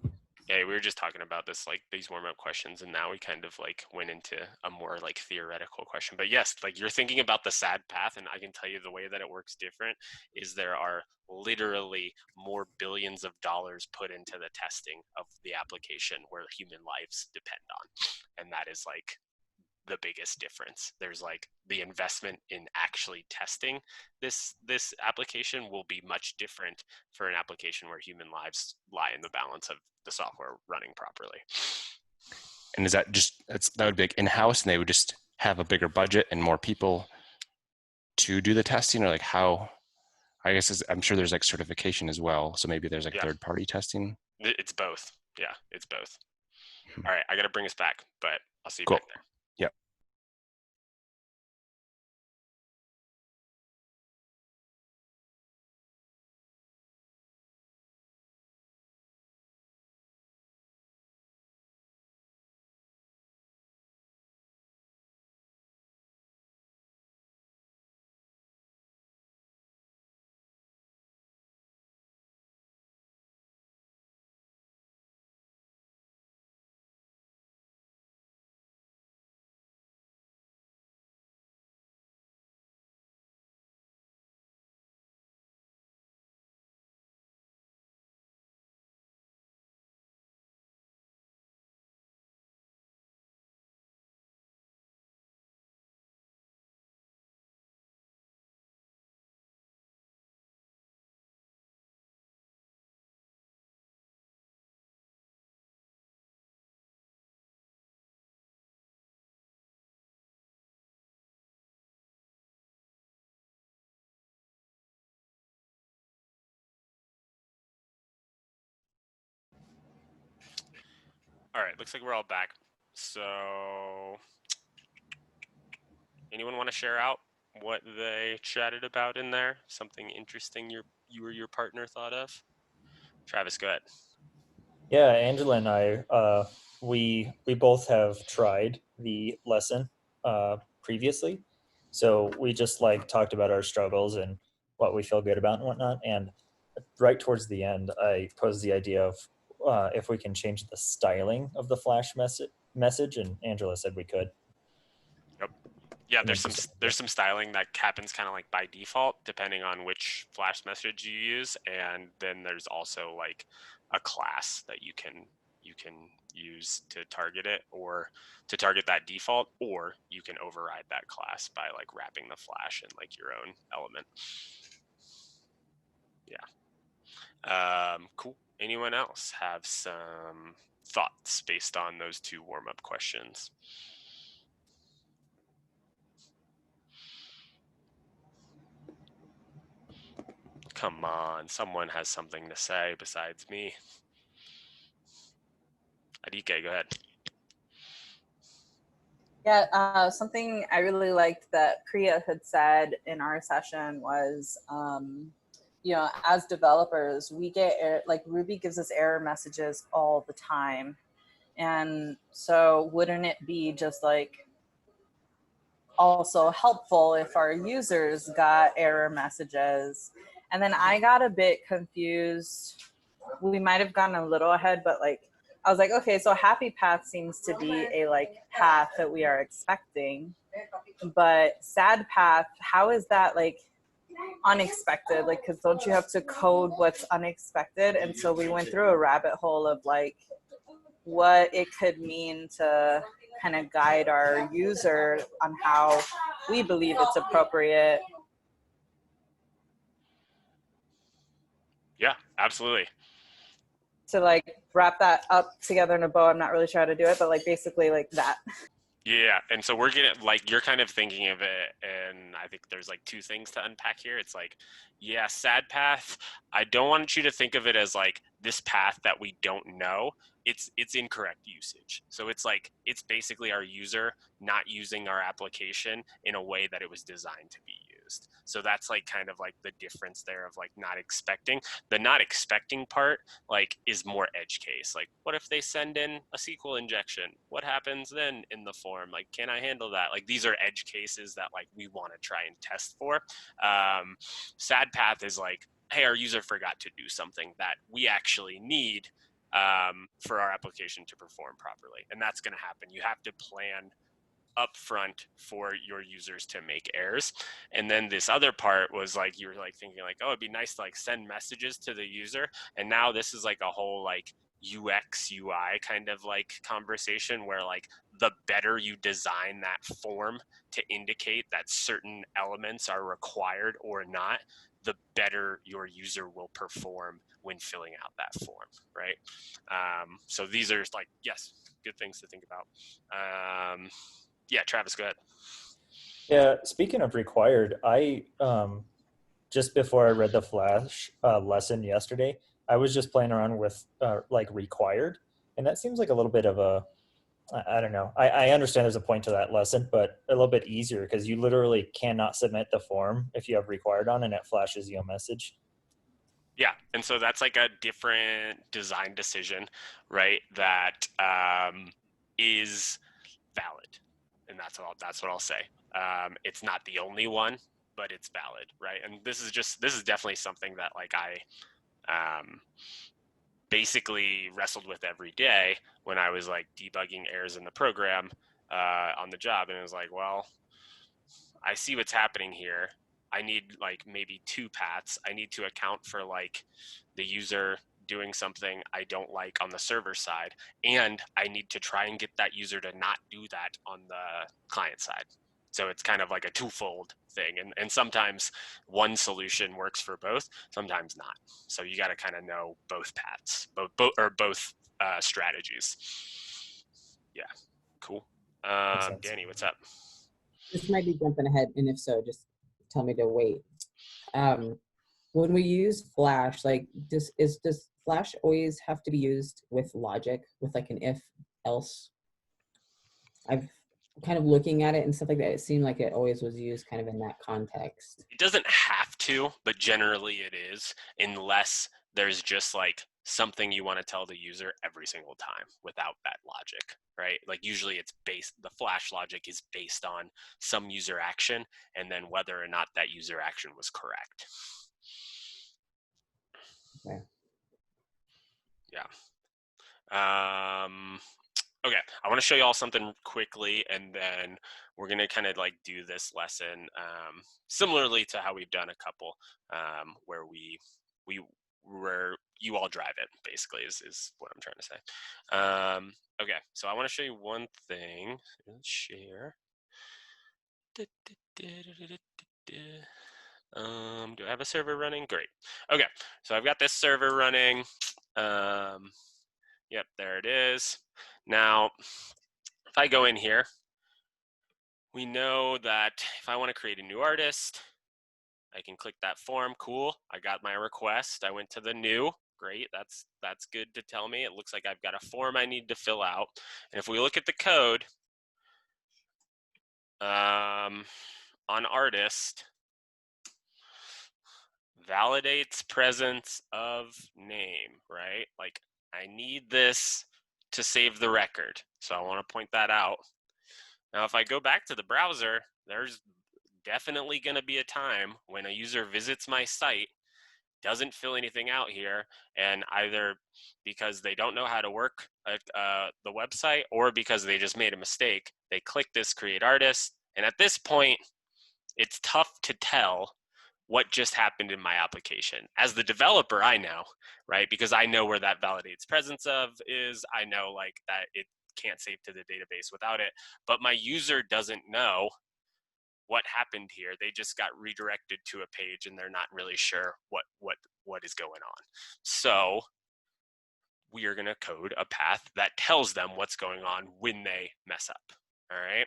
Yeah, we were just talking about this, like these warm-up questions, and now we kind of like went into a more like theoretical question. But yes, like you're thinking about the sad path, and I can tell you the way that it works different is there are literally more billions of dollars put into the testing of the application where human lives depend on. And that is like the biggest difference. There's like the investment in actually testing this application will be much different for an application where human lives lie in the balance of the software running properly. And is that just that would be like in-house, and they would just have a bigger budget and more people to do the testing, or like how? I guess I'm sure there's like certification as well, so maybe there's like third-party testing. It's both. Yeah, it's both. All right, I got to bring us back, but I'll see you Cool. back there. Yep. All right, looks like we're all back. So anyone want to share out what they chatted about in there? Something interesting you or your partner thought of? Travis, go ahead. Yeah, Angela and I, we both have tried the lesson previously, so we just like talked about our struggles and what we feel good about and whatnot. And right towards the end, I posed the idea of if we can change the styling of the flash message, and Angela said we could. Yep. Yeah, there's some styling that happens kind of like by default, depending on which flash message you use, and then there's also like a class that you can can use to target it, or to target that default, or you can override that class by like wrapping the flash in like your own element. Yeah. Cool. Anyone else have some thoughts based on those two warm-up questions? Come on, someone has something to say besides me. Adike, go ahead. Yeah, something I really liked that Priya had said in our session was, you know, as developers, we get like Ruby gives us error messages all the time. And so wouldn't it be just like also helpful if our users got error messages? And then I got a bit confused. We might have gotten a little ahead, but like, I was like, okay, so happy path seems to be a like path that we are expecting, but sad path, how is that like unexpected? Like, cause don't you have to code what's unexpected? And so we went through a rabbit hole of like what it could mean to kind of guide our user on how we believe it's appropriate. Yeah, absolutely. To like wrap that up together in a bow. I'm not really sure how to do it, but like basically like that. Yeah, and so we're gonna like, you're kind of thinking of it, and I think there's like two things to unpack here. It's like, yeah, sad path. I don't want you to think of it as like this path that we don't know. It's incorrect usage. So it's like, it's basically our user not using our application in a way that it was designed to be used. So that's like kind of like the difference there of like not expecting. The not expecting part like is more edge case. Like, what if they send in a SQL injection? What happens then in the form? Like, can I handle that? Like, these are edge cases that like we want to try and test for. Sad path is like, hey, our user forgot to do something that we actually need for our application to perform properly. And that's going to happen. You have to plan upfront for your users to make errors. And then this other part was like, you were like thinking like, oh, it'd be nice to like send messages to the user. And now this is like a whole like UX UI kind of like conversation where like the better you design that form to indicate that certain elements are required or not, the better your user will perform when filling out that form, right? So these are like, yes, good things to think about. Yeah, Travis, go ahead. Yeah, speaking of required, I just before I read the Flash lesson yesterday, I was just playing around with like required, and that seems like a little bit of a, I don't know. I understand there's a point to that lesson, but a little bit easier because you literally cannot submit the form if you have required on and it flashes you a message. Yeah, and so that's like a different design decision, right? That is valid, and that's what I'll say. It's not the only one, but it's valid, right? And this is definitely something that like I basically wrestled with every day when I was like debugging errors in the program on the job, and it was like, well, I see what's happening here. I need like maybe two paths. I need to account for like the user doing something I don't like on the server side, and I need to try and get that user to not do that on the client side. So it's kind of like a twofold thing, and sometimes one solution works for both, sometimes not. So you got to kind of know both paths, both strategies. Yeah, cool. Danny, what's up? This might be jumping ahead, and if so, just tell me to wait. When we use Flash, like does Flash always have to be used with logic, with like an if else? I've kind of looking at it and stuff like that. It seemed like it always was used kind of in that context. It doesn't have to, but generally it is, unless there's just like something you want to tell the user every single time without that logic, right? Like usually it's the Flash logic is based on some user action and then whether or not that user action was correct. Okay. Yeah. Okay, I want to show you all something quickly, and then we're going to kind of like do this lesson similarly to how we've done a couple where we where you all drive it, basically, is what I'm trying to say. Okay, so I want to show you one thing. Let's share. Do I have a server running? Great. Okay, so I've got this server running. Yep, there it is. Now, if I go in here, we know that if I want to create a new artist, I can click that form. Cool. I got my request. I went to the new. Great. That's good to tell me. It looks like I've got a form I need to fill out. And if we look at the code on artist, validates presence of name, right? Like I need this to save the record. So I want to point that out. Now, if I go back to the browser, there's definitely going to be a time when a user visits my site, doesn't fill anything out here, and either because they don't know how to work the website or because they just made a mistake, they click this create artist. And at this point, it's tough to tell what just happened in my application. As the developer, I know, right? Because I know where that validates presence of is. I know like that it can't save to the database without it, but my user doesn't know what happened here. They just got redirected to a page and they're not really sure what is going on. So we are going to code a path that tells them what's going on when they mess up. All right.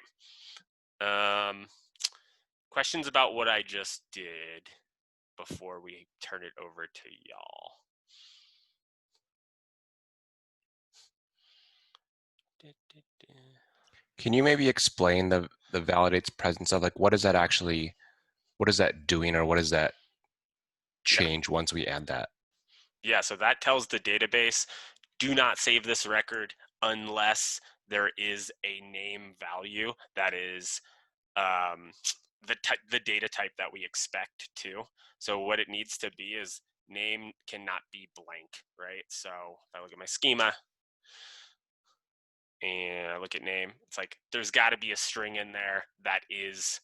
Questions about what I just did before we turn it over to y'all? Can you maybe explain the validates presence of, like, what is that actually, what is that doing, or what does that change once we add that? Yeah, so that tells the database, do not save this record unless there is a name value that is the data type that we expect to. So what it needs to be is name cannot be blank, right? So if I look at my schema and I look at name, it's like there's got to be a string in there that is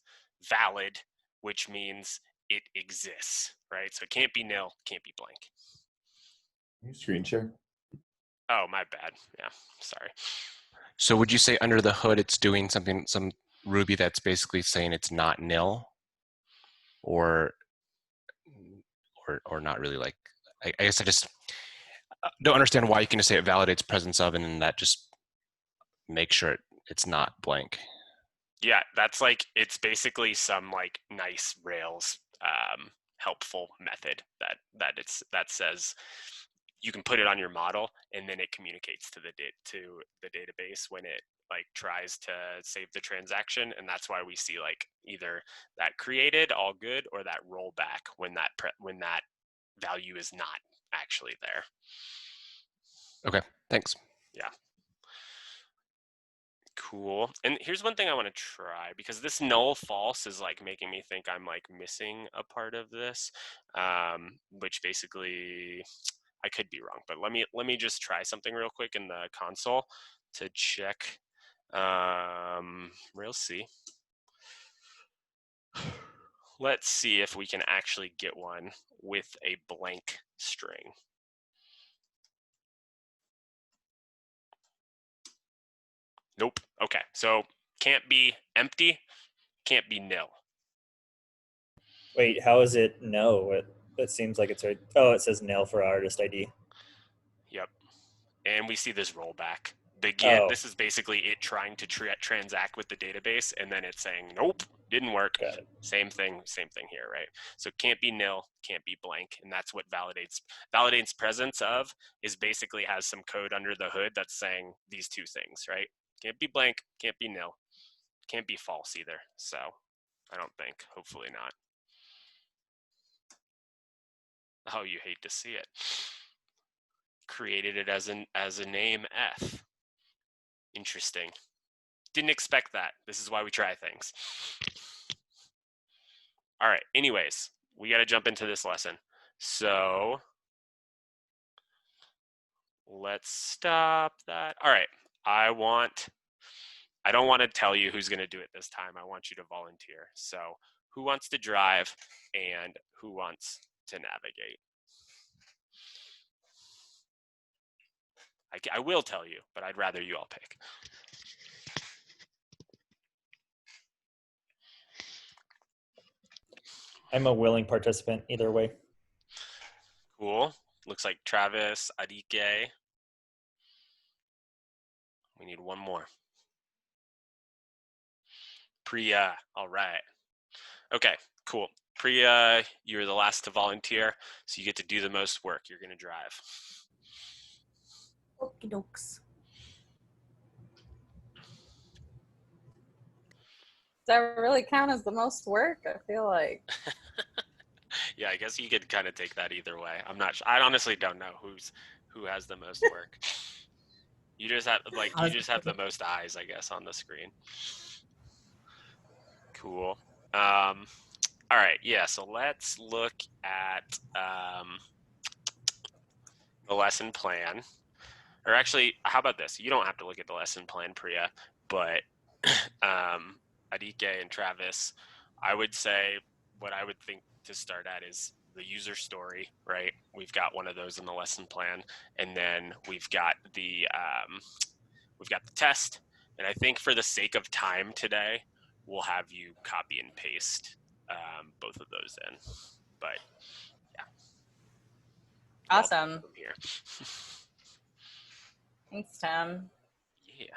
valid, which means it exists, right? So it can't be nil, can't be blank. Can you screen share? Oh, my bad. Yeah, sorry. So would you say under the hood it's doing something, some Ruby that's basically saying it's not nil, or not really? Like, I guess I just don't understand why you can just say it validates presence of, and then that just makes sure it's not blank. Yeah, that's like, it's basically some like nice Rails helpful method that says you can put it on your model and then it communicates to the database when it like tries to save the transaction. And that's why we see like either that created all good or that rollback when that value is not actually there. Okay, thanks. Yeah. Cool. And here's one thing I want to try, because this null false is like making me think I'm like missing a part of this, which basically I could be wrong, but let me just try something real quick in the console to check Rails C. Let's see if we can actually get one with a blank string. Nope. Okay, so can't be empty, can't be nil. Wait, how is it no? It seems like it's right. Oh, it says nil for artist ID. Yep. And we see this rollback. Begin. Oh. This is basically it trying to transact with the database, and then it's saying, nope, didn't work. Same thing here, right? So can't be nil, can't be blank, and that's what validates presence of is basically has some code under the hood that's saying these two things, right? Can't be blank, can't be nil, can't be false either. So I don't think, hopefully not. Oh, you hate to see it. Created it as a name F. Interesting. Didn't expect that. This is why we try things. All right, anyways, we got to jump into this lesson. So let's stop that. All right, I don't want to tell you who's going to do it this time. I want you to volunteer. So who wants to drive and who wants to navigate? I will tell you, but I'd rather you all pick. I'm a willing participant either way. Cool. Looks like Travis, Adike. We need one more. Priya. All right. Okay, cool. Priya, you're the last to volunteer, so you get to do the most work. You're going to drive. Okie dokes. Does that really count as the most work? I feel like. Yeah, I guess you could kind of take that either way. I'm not sure. I honestly don't know who has the most work. You just have the most eyes, I guess, on the screen. Cool. All right, yeah, so let's look at the lesson plan. Or actually, how about this? You don't have to look at the lesson plan, Priya, but Adike and Travis, I would say what I would think to start at is the user story, right? We've got one of those in the lesson plan, and then we've got the test. And I think for the sake of time today, we'll have you copy and paste both of those in. But yeah. Awesome. Here. Thanks, Tim. Yeah.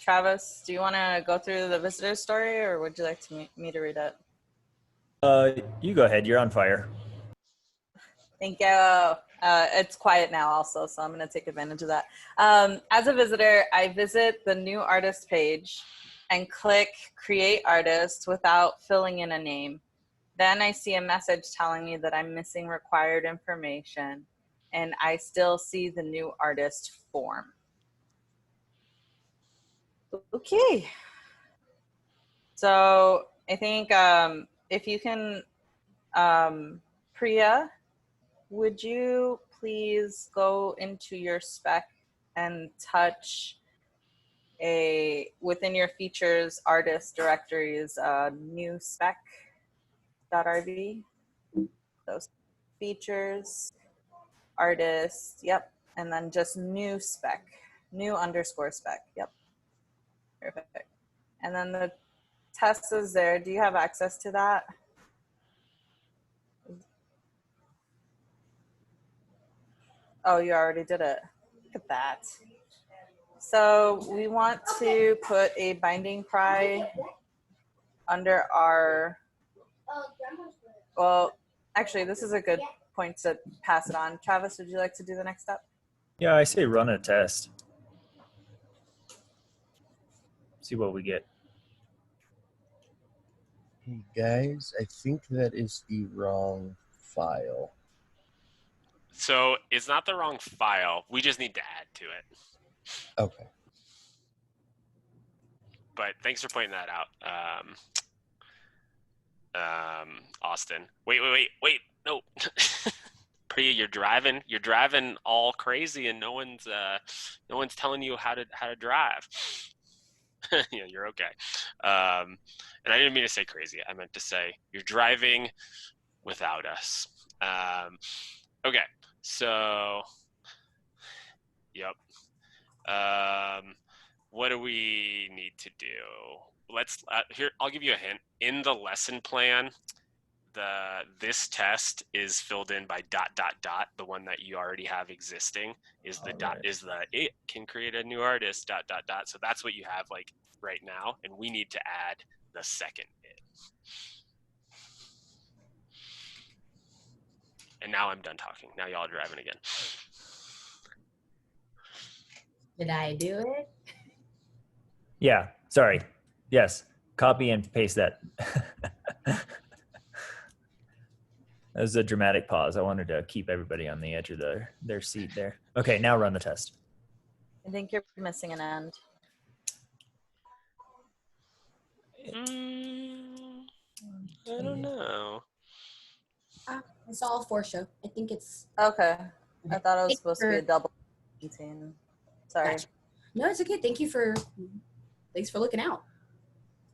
Travis, do you want to go through the visitor story, or would you like me to read it? You go ahead. You're on fire. Thank you. It's quiet now also, so I'm going to take advantage of that. As a visitor, I visit the new artist page and click create artist without filling in a name. Then I see a message telling me that I'm missing required information, and I still see the new artist form. Okay. So I think if you can, Priya, would you please go into your spec and touch within your features artist directories, new spec.rb. Those features, artist, yep. And then just new spec, new _ spec, yep. Perfect. And then the test is there. Do you have access to that? Oh, you already did it. Look at that. So we want to put a binding pry under our, well, actually, this is a good point to pass it on. Travis, would you like to do the next step? Yeah, I say run a test. See what we get. Hey guys, I think that is the wrong file. So it's not the wrong file. We just need to add to it. Okay. But thanks for pointing that out, Austin. Wait. No. Priya, you're driving all crazy, and no one's telling you how to drive. Yeah, you're okay. And I didn't mean to say crazy. I meant to say you're driving without us. Okay, so, yep. What do we need to do? Let's here. I'll give you a hint. In the lesson plan, this test is filled in by ... The one that you already have existing is the it can create a new artist ... So that's what you have like right now, and we need to add the second it. And now I'm done talking. Now y'all are driving again. Did I do it? Yeah, sorry. Yes, copy and paste that. That was a dramatic pause. I wanted to keep everybody on the edge of their seat there. Okay, now run the test. I think you're missing an end. I don't know. It's all for show. I think it's okay. I thought it was supposed to be a double 17. Sorry. Gotcha. No, it's okay. Thanks for looking out.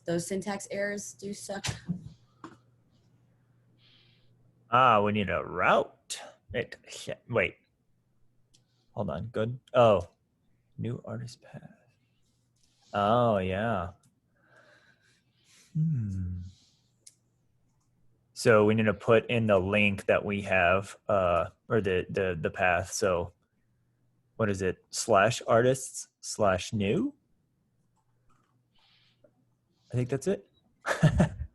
Those syntax errors do suck. We need a route. Wait. Hold on. Good. Oh, New artist path. Oh yeah. So we need to put in the link that we have, or the path. So what is it? /artists/new. I think that's it.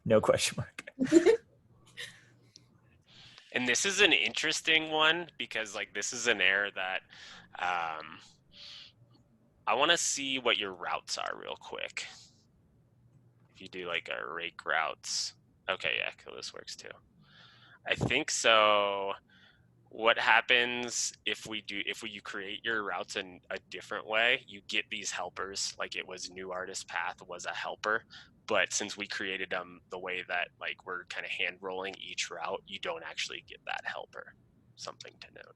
No question mark. And this is an interesting one because like this is an error that I want to see what your routes are real quick. If you do like a rake routes. Okay, yeah, cool, this works too. I think so. What happens if you create your routes in a different way, you get these helpers, like it was new artist path was a helper, but since we created them the way that like we're kind of hand rolling each route, you don't actually get that helper. Something to note.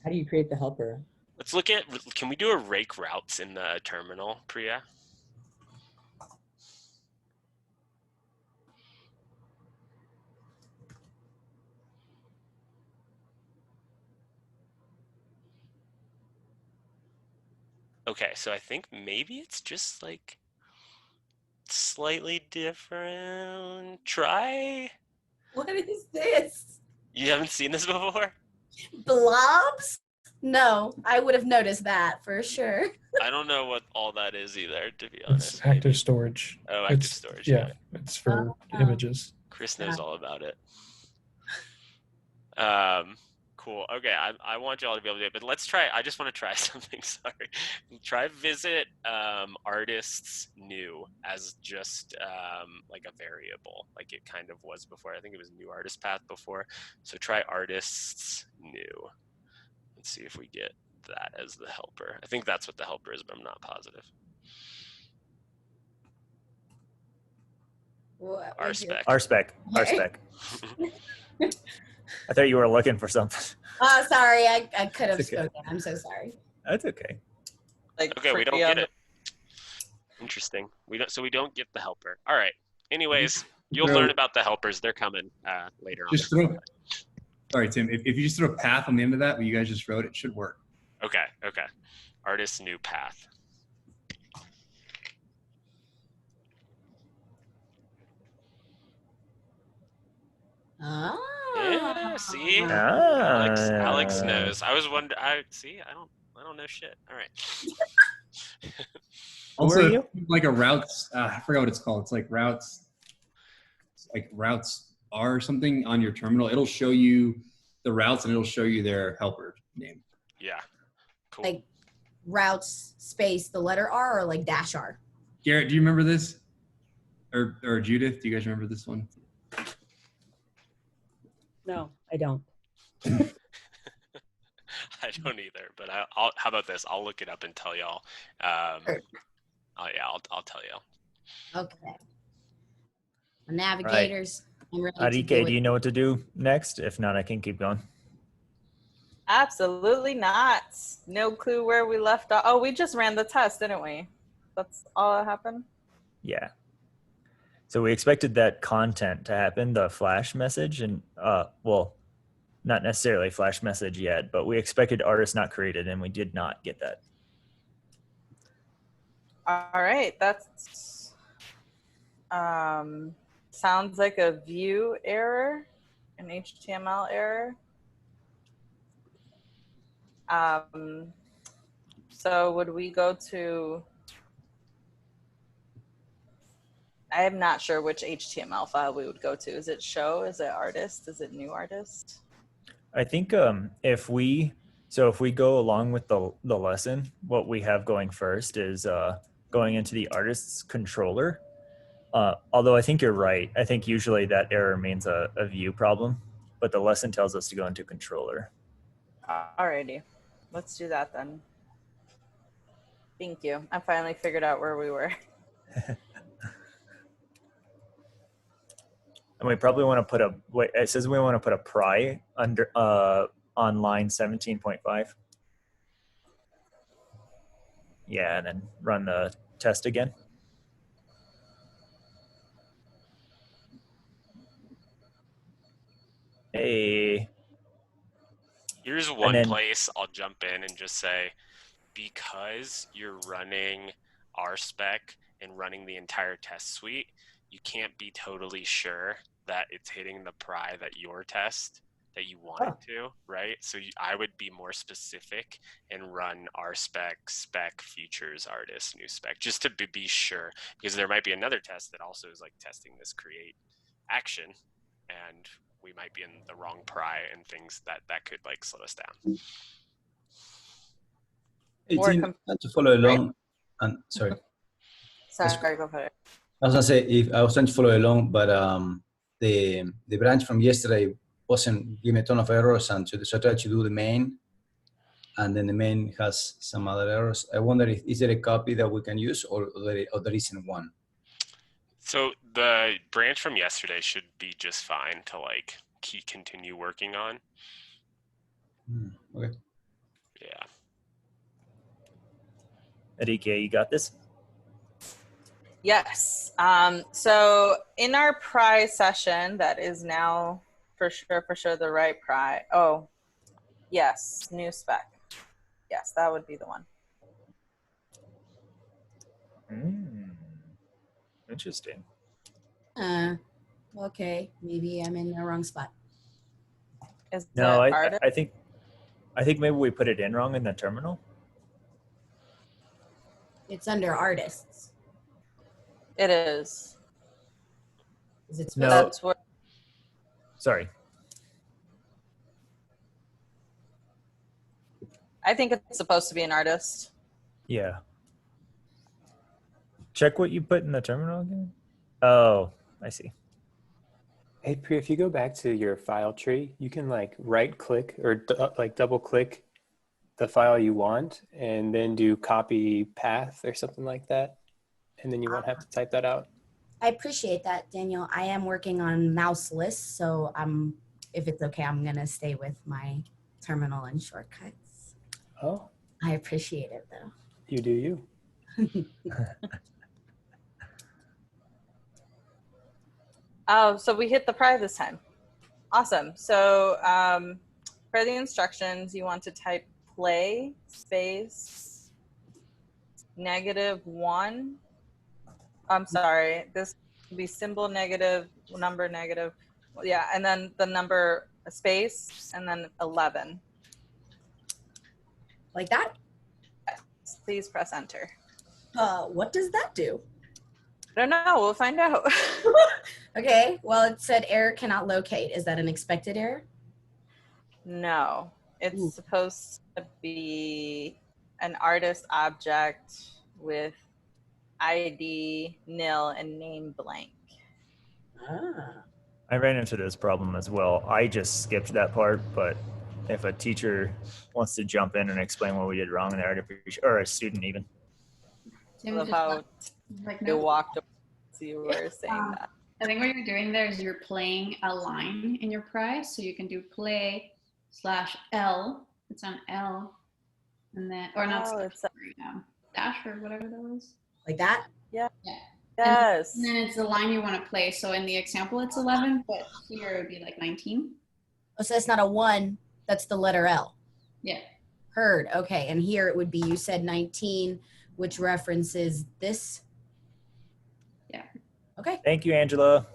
How do you create the helper? Let's look at, can we do a rake routes in the terminal, Priya? Okay, so I think maybe it's just like slightly different. Try. What is this? You haven't seen this before? Blobs? No, I would have noticed that for sure. I don't know what all that is either, to be It's honest. active storage. Oh, active It's- storage. Yeah, it's for images. Chris knows all about it. Cool. Okay, I want y'all to be able to do it, but let's try. I just want to try something. Sorry. Try visit artists new as just like a variable, like it kind of was before. I think it was new artist path before. So try artists new. Let's see if we get that as the helper. I think that's what the helper is, but I'm not positive. RSpec. RSpec. I thought you were looking for something. Oh, sorry, I could have It's okay. spoken. I'm so sorry. That's okay. Like Okay, we don't Priya- get it. Interesting. We don't get the helper. All right. Anyways, you'll So- learn about the helpers. They're coming later on. Just throw. Sorry, Tim. If you just throw a path on the end of that, what you guys just wrote, it should work. Okay. Artist new path. Ah. Yeah, see? Ah. Alex knows. I was wondering. I don't know shit. All right. Also, like a routes, I forgot what it's called. It's like routes R or something on your terminal. It'll show you the routes and it'll show you their helper name. Yeah. Cool. Like routes space the letter R or like dash R. Garrett, do you remember this? Or Judith, do you guys remember this one? No, I don't. I don't either. But I'll. How about this? I'll look it up and tell y'all. I'll tell y'all. Okay. Navigators. I'm ready to Arike, do do it. you know what to do next? If not, I can keep going. Absolutely not. No clue where we left off. Oh, we just ran the test, didn't we? That's all that happened? Yeah. So we expected that content to happen, the flash message, and well, not necessarily flash message yet, but we expected artists not created, and we did not get that. All right, that's sounds like a view error, an HTML error. So would we go to, I am not sure which HTML file we would go to. Is it show? Is it artist? Is it new artist? I think if we go along with the lesson, what we have going first is going into the artist's controller. Although I think you're right. I think usually that error means a view problem, but the lesson tells us to go into controller. Alrighty, let's do that then. Thank you. I finally figured out where we were. And we probably want to put a, wait, it says we want to put a pry under on line 17.5. Yeah, and then run the test again. You're Here's one then- place I'll jump in and just say, because you're running RSpec and running the entire test suite, you can't be totally sure that it's hitting the pry that your test that you want it to, right? So I would be more specific and run RSpec, spec, features, artist, new spec, just to be sure, because there might be another test that also is like testing this create action, and we might be in the wrong pry and things that could like slow us down. Hey, Or Tim, to follow along, and sorry. Sorry, go for it. I was gonna say if I was trying to follow along, but the branch from yesterday wasn't giving a ton of errors, and so I tried to do the main, and then the main has some other errors. I wonder if is there a copy that we can use, or there isn't one. So the branch from yesterday should be just fine to like continue working on. Okay. Yeah. Enrique, you got this? Yes. So in our pry session, that is now for sure the right pry. Oh, yes, new spec. Yes, that would be the one. Interesting. Okay, maybe I'm in the wrong spot. Is No, it I artist? think maybe we put it in wrong in the terminal. It's under artists. It is. Is it No. That's where, Sorry. I think it's supposed to be an artist. Yeah. Check what you put in the terminal again. Oh, I see. Hey, Priya, if you go back to your file tree, you can like right click or like double click the file you want and then do copy path or something like that. And then you won't have to type that out. I appreciate that, Daniel. I am working on mouseless, so if it's okay, I'm gonna stay with my terminal and shortcuts. Oh, I appreciate it though. you do you. Oh, so we hit the pry this time. Awesome. So for the instructions, you want to type play space -1. I'm sorry. This would be symbol negative, number negative. Yeah, and then the number space and then 11. Like that? Please press enter. What does that do? I don't know. We'll find out. Okay, well, it said error cannot locate. Is that an expected error? No, it's supposed to be an artist object with ID nil and name blank. I ran into this problem as well. I just skipped that part, but if a teacher wants to jump in and explain what we did wrong there, I'd appreciate, or a student even. I love how Like, you no. walked away so you were saying that. I think what you're doing there is you're playing a line in your pry, so you can do play/L. It's on L, and then or not Oh, slash, it's sorry, dash or whatever that was. Like that? Yeah. Yeah. Yes. And then it's the line you want to play. So in the example, it's 11, but here it would be like 19. Oh, so that's not a 1. That's the letter L. Yeah. Heard. Okay, and here it would be, you said 19, which references this. Yeah. Okay. Thank you, Angela.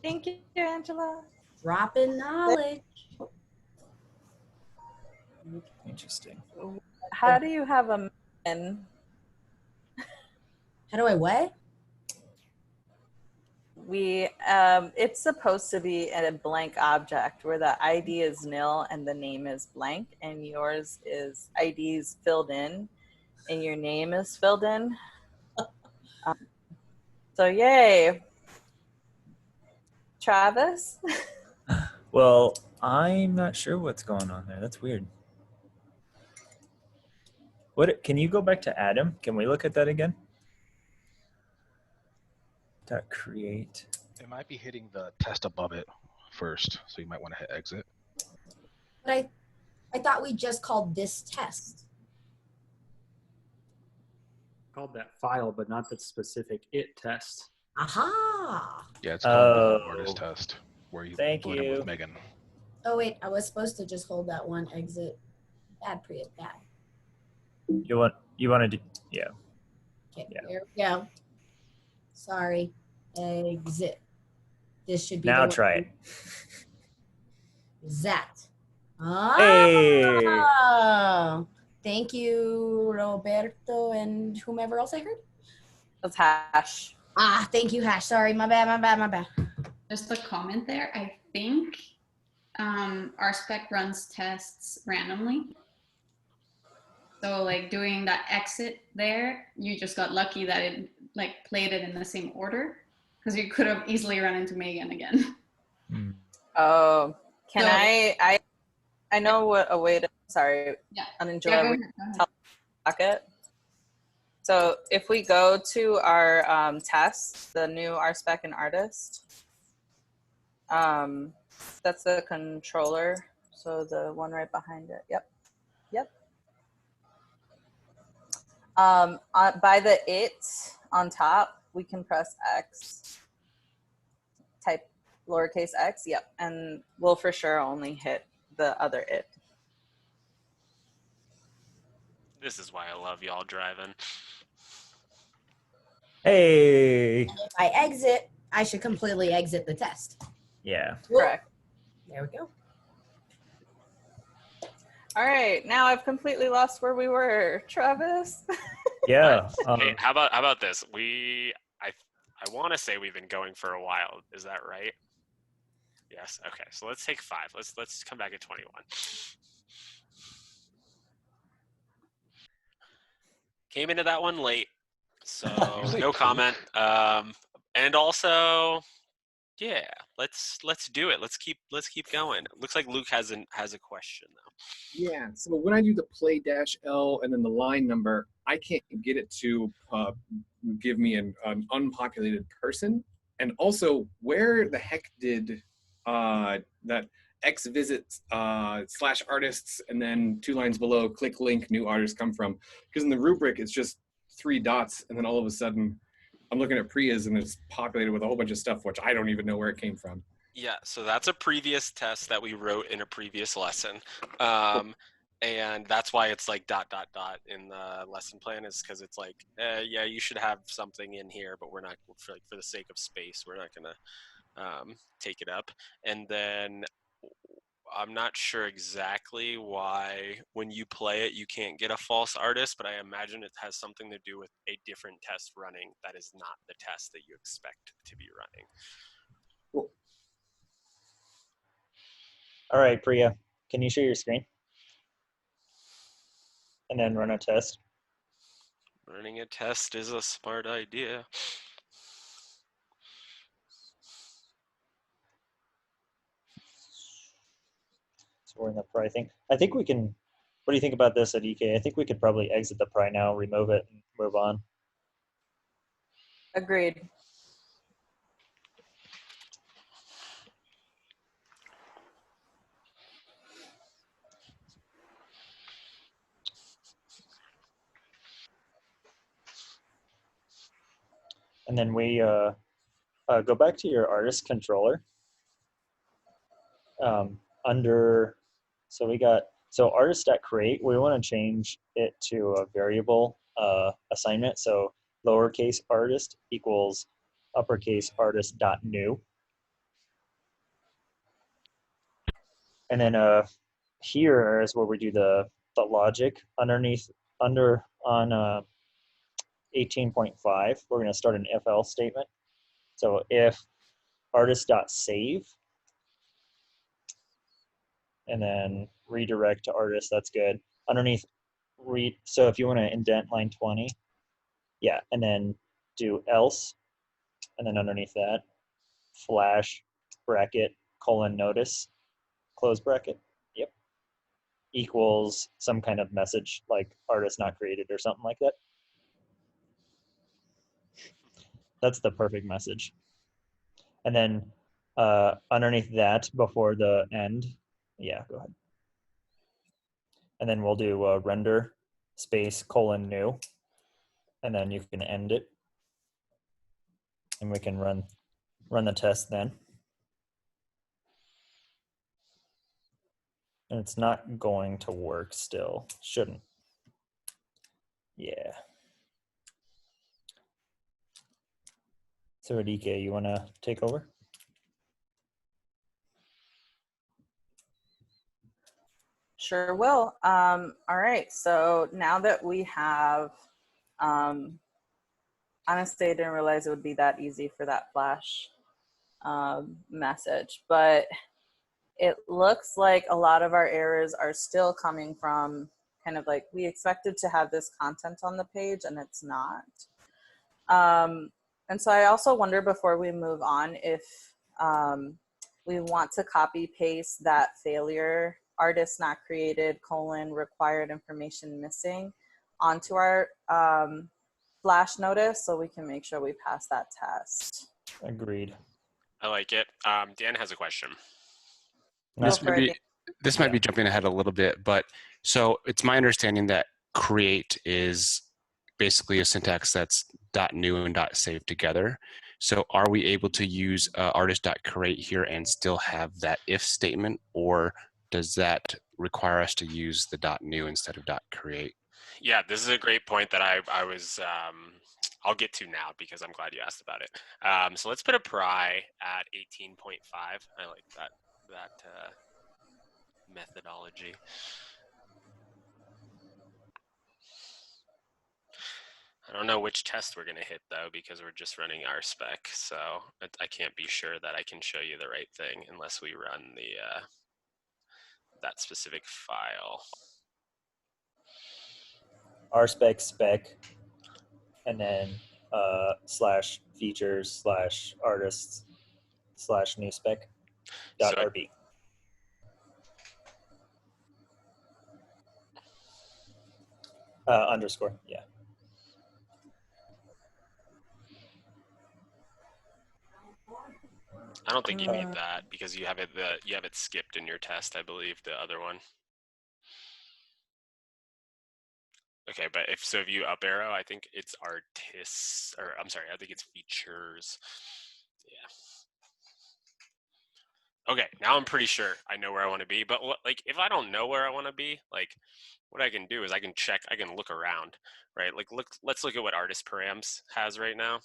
Thank you, Angela. Dropping knowledge. Interesting. How do you have a min? How do I what? It's supposed to be a blank object where the ID is nil and the name is blank, and yours is ID is filled in and your name is filled in. So yay. Travis? Well, I'm not sure what's going on there. That's weird. What? Can you go back to Adam? Can we look at that again? .create. It might be hitting the test above it first, so you might want to hit exit. But I thought we just called this test. Called that file, but not the specific it test. Aha! Yeah, it's called the artist test, where you Thank put it you. with Megan. Oh wait, I was supposed to just hold that one exit. Bad, Priya, bad. You want to do, yeah. Okay, Yeah. there we go. Sorry. Exit. This should be Now the try one. it. That. Hey. Ah, thank you, Roberto, and whomever else I heard. That's Hash. Ah, thank you, Hash. Sorry, my bad. Just a comment there. I think RSpec runs tests randomly. So like doing that exit there, you just got lucky that it like played it in the same order, because you could have easily run into Megan again. Oh, can So- I know what a way to, sorry, Yeah. uninjure Yeah, go ahead, go ahead. pocket. So if we go to our tests, the new RSpec and artist, that's the controller. So the one right behind it. Yep. By the it on top, we can press X, type lowercase x, yep, and we'll for sure only hit the other it. This is why I love y'all driving. Hey. If I exit, I should completely exit the test. Yeah. Correct. There we go. All right, now I've completely lost where we were, Travis. Yeah. Hey, how about this? I want to say we've been going for a while. Is that right? Yes. Okay. So let's take 5. Let's come back at 21. Came into that one late, so no comment. And also, yeah, let's do it. Let's keep going. It looks like Luke has a question though. Yeah, so when I do the play -L and then the line number, I can't get it to give me an unpopulated person. And also, where the heck did that X visits /artists and then 2 lines below, click link, new artist come from? Because in the rubric, it's just 3 dots, and then all of a sudden, I'm looking at Priya's and it's populated with a whole bunch of stuff, which I don't even know where it came from. Yeah, so that's a previous test that we wrote in a previous lesson. And that's why it's like ... in the lesson plan, is because it's like, yeah, you should have something in here, but we're not, for the sake of space, we're not going to take it up. And then I'm not sure exactly why when you play it, you can't get a false artist, but I imagine it has something to do with a different test running that is not the test that you expect to be running. All right, Priya, can you share your screen? And then run a test. Running a test is a smart idea. So we're in the pry thing. I think we can, what do you think about this at EK? I think we could probably exit the pry now, remove it, and move on. Agreed. And then we go back to your artist controller. Under, so we got, so artist.create, we want to change it to a variable assignment. So lowercase artist equals uppercase artist dot new. And then here is where we do the logic underneath, on 18.5, we're going to start an if else statement. So if artist.save, and then redirect to artist, that's good. Underneath read, so if you want to indent line 20, yeah, and then do else, and then underneath that, flash bracket colon notice, close bracket, yep, equals some kind of message like artist not created or something like that. That's the perfect message. And then underneath that, before the end, yeah, go ahead. And then we'll do render space colon new, and then you can end it, and we can run the test then. And it's not going to work still. Shouldn't. Yeah. So DK, you want to take over? Sure will. All right. So now that we have, honestly, I didn't realize it would be that easy for that flash message, but it looks like a lot of our errors are still coming from kind of like, we expected to have this content on the page and it's not. And so I also wonder, before we move on, if we want to copy paste that failure, artist not created, : required information missing, onto our flash notice, so we can make sure we pass that test. Agreed. I like it. Dan has a question. This might be jumping ahead a little bit, but so it's my understanding that create is basically a syntax that's .new and .save together. So are we able to use artist.create here and still have that if statement, or does that require us to use the .new instead of .create? Yeah, this is a great point that I was, I'll get to now because I'm glad you asked about it. So let's put a pry at 18.5. I like that methodology. I don't know which test we're going to hit though, because we're just running our spec. So I can't be sure that I can show you the right thing unless we run the that specific file. RSpec and then /features/artists/new spec .rb. Underscore, yeah. I don't think you need that because you have it skipped in your test, I believe, the other one. Okay, but if you up arrow, I think it's artists, or I'm sorry, I think it's features. Yeah. Okay, now I'm pretty sure I know where I want to be, but like if I don't know where I want to be, like what I can do is I can check, I can look around, right? Like let's look at what artist params has right now.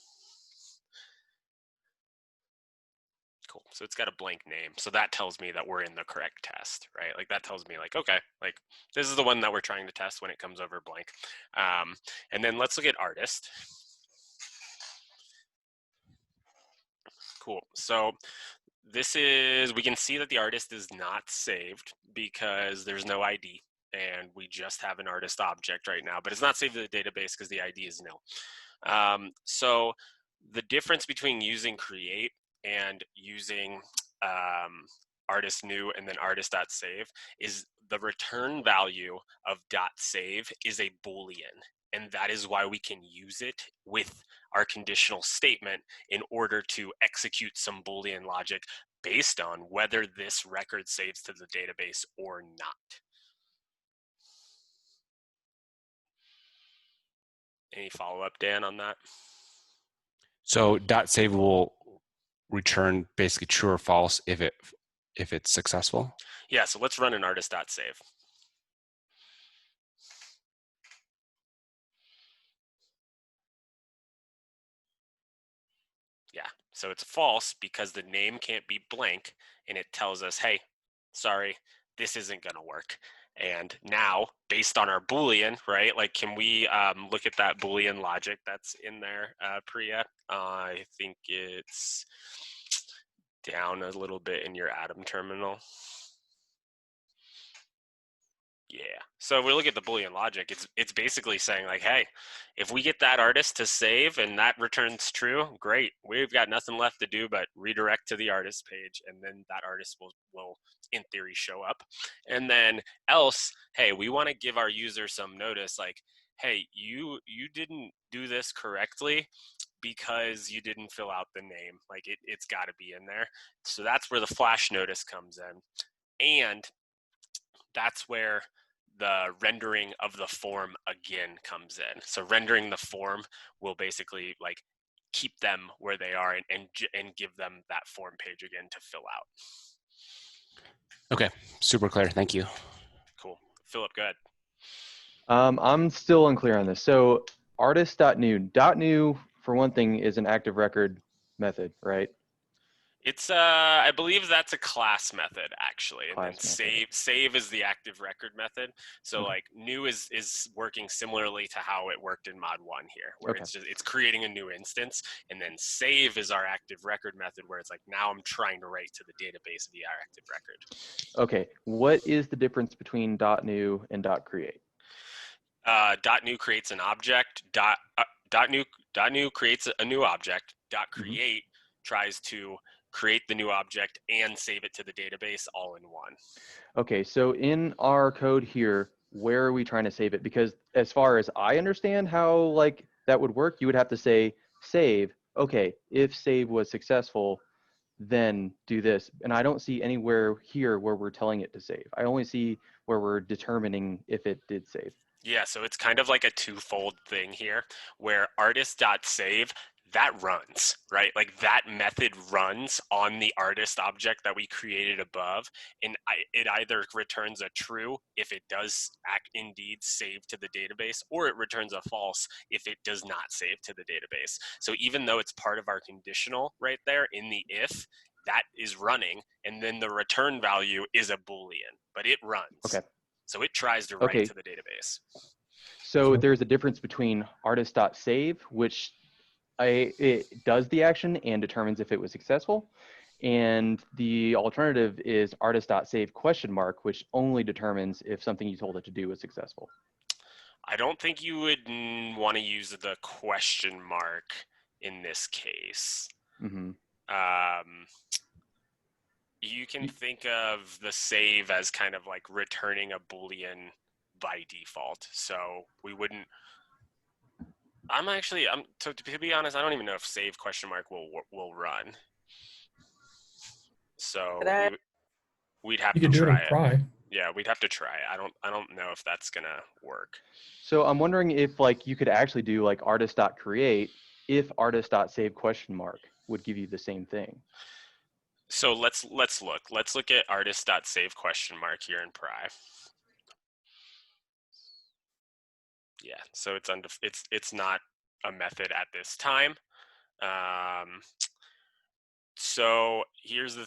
Cool. So it's got a blank name. So that tells me that we're in the correct test, right? Like that tells me like, okay, like this is the one that we're trying to test when it comes over blank. And then let's look at artist. Cool. So this is, we can see that the artist is not saved because there's no ID and we just have an artist object right now, but it's not saved to the database because the ID is nil. So the difference between using create and using artist new and then artist.save is the return value of .save is a Boolean. And that is why we can use it with our conditional statement in order to execute some Boolean logic based on whether this record saves to the database or not. Any follow-up, Dan, on that? So .save will return basically true or false if it's successful? Yeah, so let's run an artist.save. Yeah, so it's false because the name can't be blank and it tells us, hey, sorry, this isn't gonna work. And now, based on our Boolean, right, like can we look at that Boolean logic that's in there, Priya? I think it's down a little bit in your Atom terminal. Yeah, so if we look at the Boolean logic, it's basically saying like, hey, if we get that artist to save and that returns true, great. We've got nothing left to do but redirect to the artist page, and then that artist will in theory show up. And then else, hey, we want to give our user some notice like, hey, you didn't do this correctly because you didn't fill out the name. Like it's got to be in there. So that's where the flash notice comes in. And that's where the rendering of the form again comes in. So rendering the form will basically like keep them where they are and give them that form page again to fill out. Okay, super clear. Thank you. Cool. Philip, go ahead. I'm still unclear on this. So artist.new. .new, for one thing, is an active record method, right? It's I believe that's a class method actually, and then Class method. save is the active record method. So Okay. like new is working similarly to how it worked in mod 1 here, where Okay. it's creating a new instance, and then save is our active record method, where it's like now I'm trying to write to the database via our active record. Okay. What is the difference between .new and .create? .new creates an object. .new creates a new object. .create tries to create the new object and save it to the database all in one. Okay, so in our code here, where are we trying to save it? Because as far as I understand how like that would work, you would have to say save. Okay, if save was successful, then do this. And I don't see anywhere here where we're telling it to save. I only see where we're determining if it did save. Yeah, so it's kind of like a twofold thing here, where artist.save, that runs, right? Like that method runs on the artist object that we created above, and it either returns a true if it does indeed save to the database, or it returns a false if it does not save to the database. So even though it's part of our conditional right there in the if, that is running, and then the return value is a Boolean, but it runs. Okay. So it tries to write Okay. to the database. So there's a difference between artist.save, which it does the action and determines if it was successful. And the alternative is artist.save ? Which only determines if something you told it to do was successful. I don't think you would want to use the question mark in this case. Mm-hmm. You can think of the save as kind of like returning a Boolean by default. So we wouldn't. To be honest, I don't even know if save ? will run. So we'd have You to could do it in try it. Pry. Yeah, we'd have to try it. I don't know if that's gonna work. So I'm wondering if like you could actually do like artist.create if artist.save ? would give you the same thing. So let's look. Let's look at artist.save ? here in Pry. Yeah, so it's not a method at this time. So here's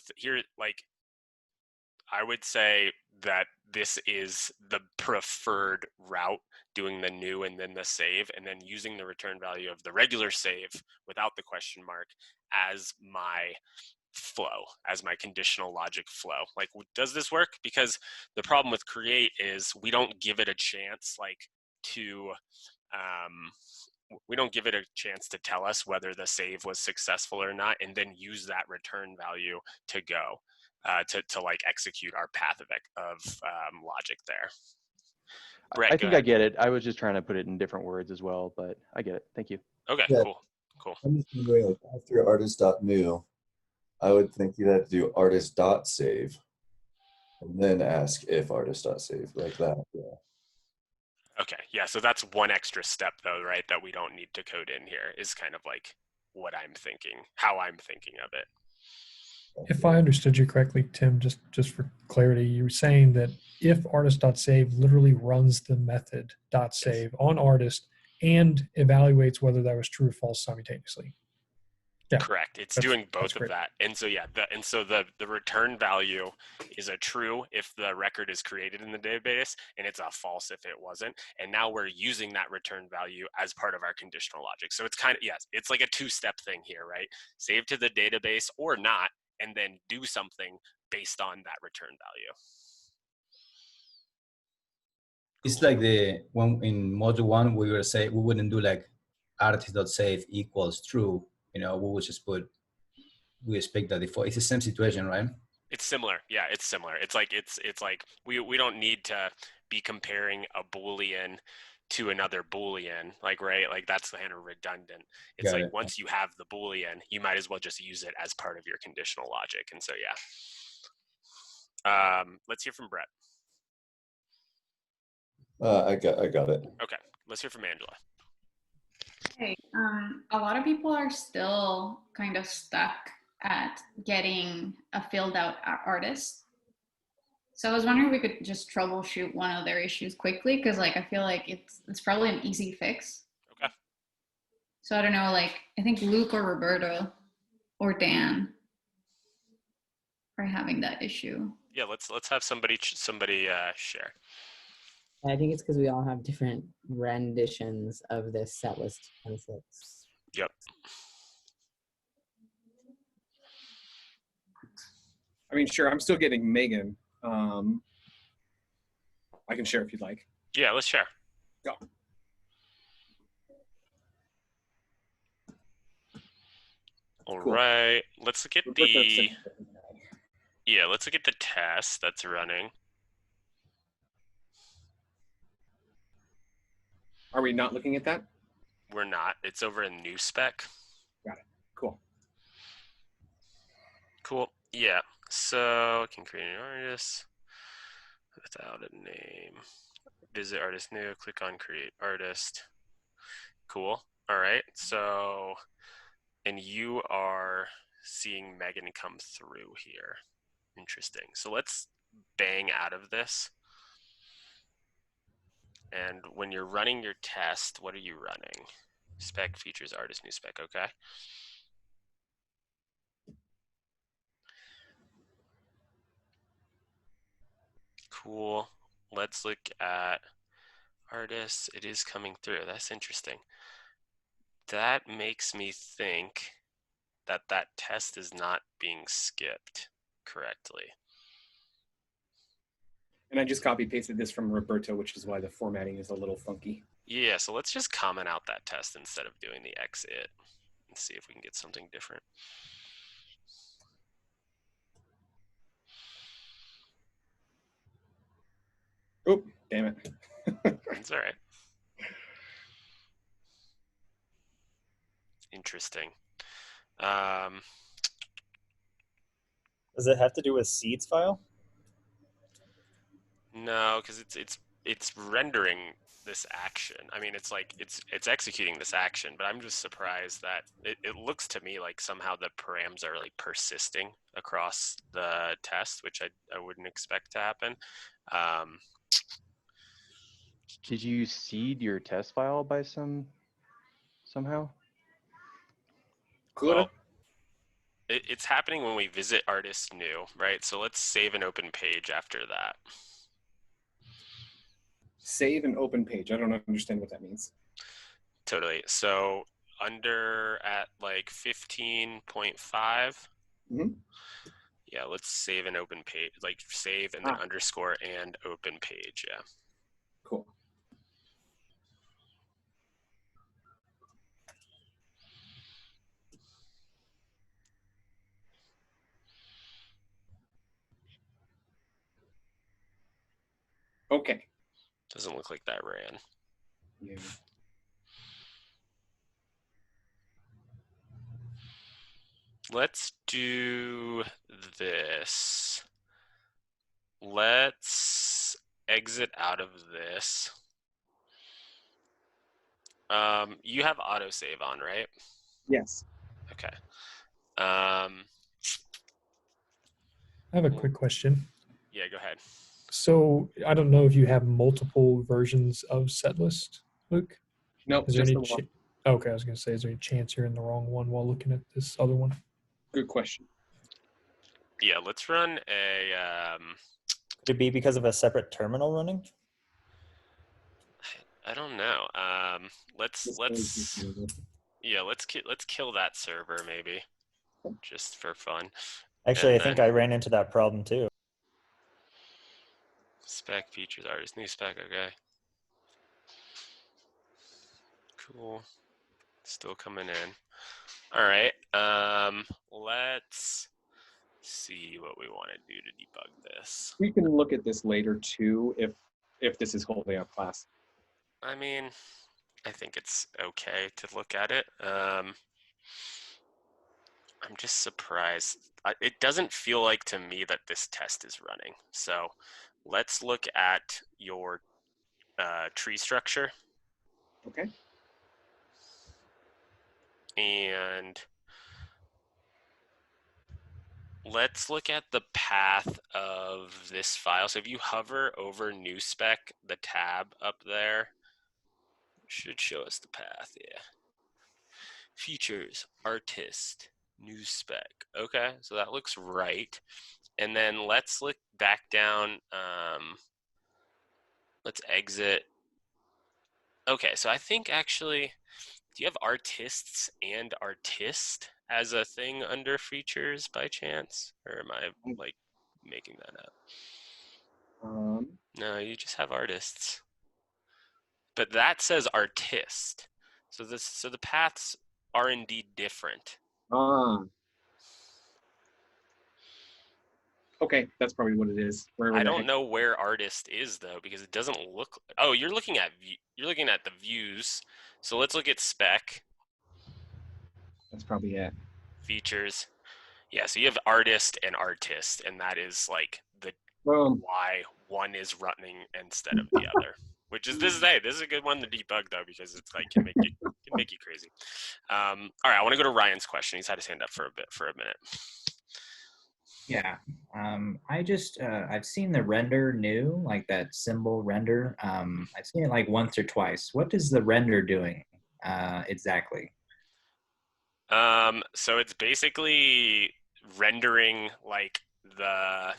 I would say that this is the preferred route, doing the new and then the save, and then using the return value of the regular save without the question mark as my flow, as my conditional logic flow. Like, does this work? Because the problem with create is we don't give it a chance we don't give it a chance to tell us whether the save was successful or not, and then use that return value to go to like execute our path of logic there. Brett, I think I get it. I was just trying to put it in different words as well, but I get it. Thank you. Okay, Yeah. cool. I'm just wondering, like, after artist.new, I would think you'd have to do artist.save and then ask if artist.save, like that. Yeah. Okay, yeah, so that's one extra step though, right, that we don't need to code in here, is kind of like what I'm thinking, how I'm thinking of it. If I understood you correctly, Tim, just for clarity, you were saying that if artist.save literally runs the method .save on artist and evaluates whether that was true or false simultaneously. Yeah, correct. It's doing both of that. And so yeah, the return value is a true if the record is created in the database, and it's a false if it wasn't. And now we're using that return value as part of our conditional logic. So it's kind of, yes, it's like a two-step thing here, right? Save to the database or not, and then do something based on that return value. It's like the one in module 1 we wouldn't do like artist.save equals true. We would just we expect that default. It's the same situation, right? It's similar. Yeah, it's similar. It's like we don't need to be comparing a Boolean to another Boolean, right? Like that's kind of redundant. It's Got like it. once you have the Boolean, you might as well just use it as part of your conditional logic. And so yeah. Let's hear from Brett. I got it. Okay, let's hear from Angela. Hey, a lot of people are still kind of stuck at getting a filled out artist. So I was wondering if we could just troubleshoot one of their issues quickly, because like I feel like it's probably an easy fix. Okay. So I don't know, like I think Luke or Roberto or Dan are having that issue. Yeah, let's have somebody share. I think it's because we all have different renditions of this set list 26. Yep. I mean, sure. I'm still getting Megan. I can share if you'd like. Yeah, let's share. Go. All Cool. right. Let's look at Roberto the said- let's look at the test that's running. Are we not looking at that? We're not. It's over in new spec. Got it. Cool. Cool. Yeah. So I can create an artist without a name. Visit artist new, click on create artist. Cool. All right. So, and you are seeing Megan come through here. Interesting. So let's bang out of this. And when you're running your test, what are you running? Spec, features, artist, new spec. Okay. Cool. Let's look at artists. It is coming through. That's interesting. That makes me think that that test is not being skipped correctly. And I just copy pasted this from Roberto, which is why the formatting is a little funky. Yeah, so let's just comment out that test instead of doing the exit and see if we can get something different. Oop, damn it. It's all right. Interesting. Does it have to do with seeds file? No, because it's rendering this action. I mean, it's like it's executing this action, but I'm just surprised that it looks to me like somehow the params are like persisting across the test, which I wouldn't expect to happen. Did you seed your test file by somehow? Well, it's happening when we visit artist new, right? So let's save an open page after that. Save an open page. I don't understand what that means. Totally. So under at like 15.5. Mm-hmm. Yeah, let's save an open page, like save and then underscore and open page. Yeah. Cool. Okay. Doesn't look like that ran. Yeah. Let's do this. Let's exit out of this. You have autosave on, right? Yes. Okay. I have a quick question. Yeah, go ahead. So I don't know if you have multiple versions of setlist, Luke. No, is there just any the one. Okay, I was going to say, is there any chance you're in the wrong one while looking at this other one? Good question. Yeah, let's run a. Could it be because of a separate terminal running? I don't know. Let's kill that server maybe, just for fun. Actually, And I think then I ran into that problem too. spec, features, artist, new spec. Okay. Cool. Still coming in. All right. Let's see what we want to do to debug this. We can look at this later too, if this is holding up class. I mean, I think it's okay to look at it. I'm just surprised. It doesn't feel like to me that this test is running. So let's look at your tree structure. Okay. And let's look at the path of this file. So if you hover over new spec, the tab up there should show us the path. Yeah. Features, artist, new spec. Okay, so that looks right. And then let's look back down. Let's exit. Okay, so I think actually, do you have artists and artist as a thing under features by chance? Or am I like making that up? No, you just have artists. But that says artist. So the paths are indeed different. Okay, that's probably what it is. I don't know where artist is though, because it doesn't look. Oh, you're looking at the views. So let's look at spec. That's probably it. Features. Yeah, so you have artist and artist, and that is like the why one is running instead of the other. Which is this is a good one to debug though, because it's like can make you crazy. All right, I want to go to Ryan's question. He's had his hand up for a minute. Yeah, I've seen the render new, like that symbol render. I've seen it like once or twice. What is the render doing exactly? So it's basically rendering like the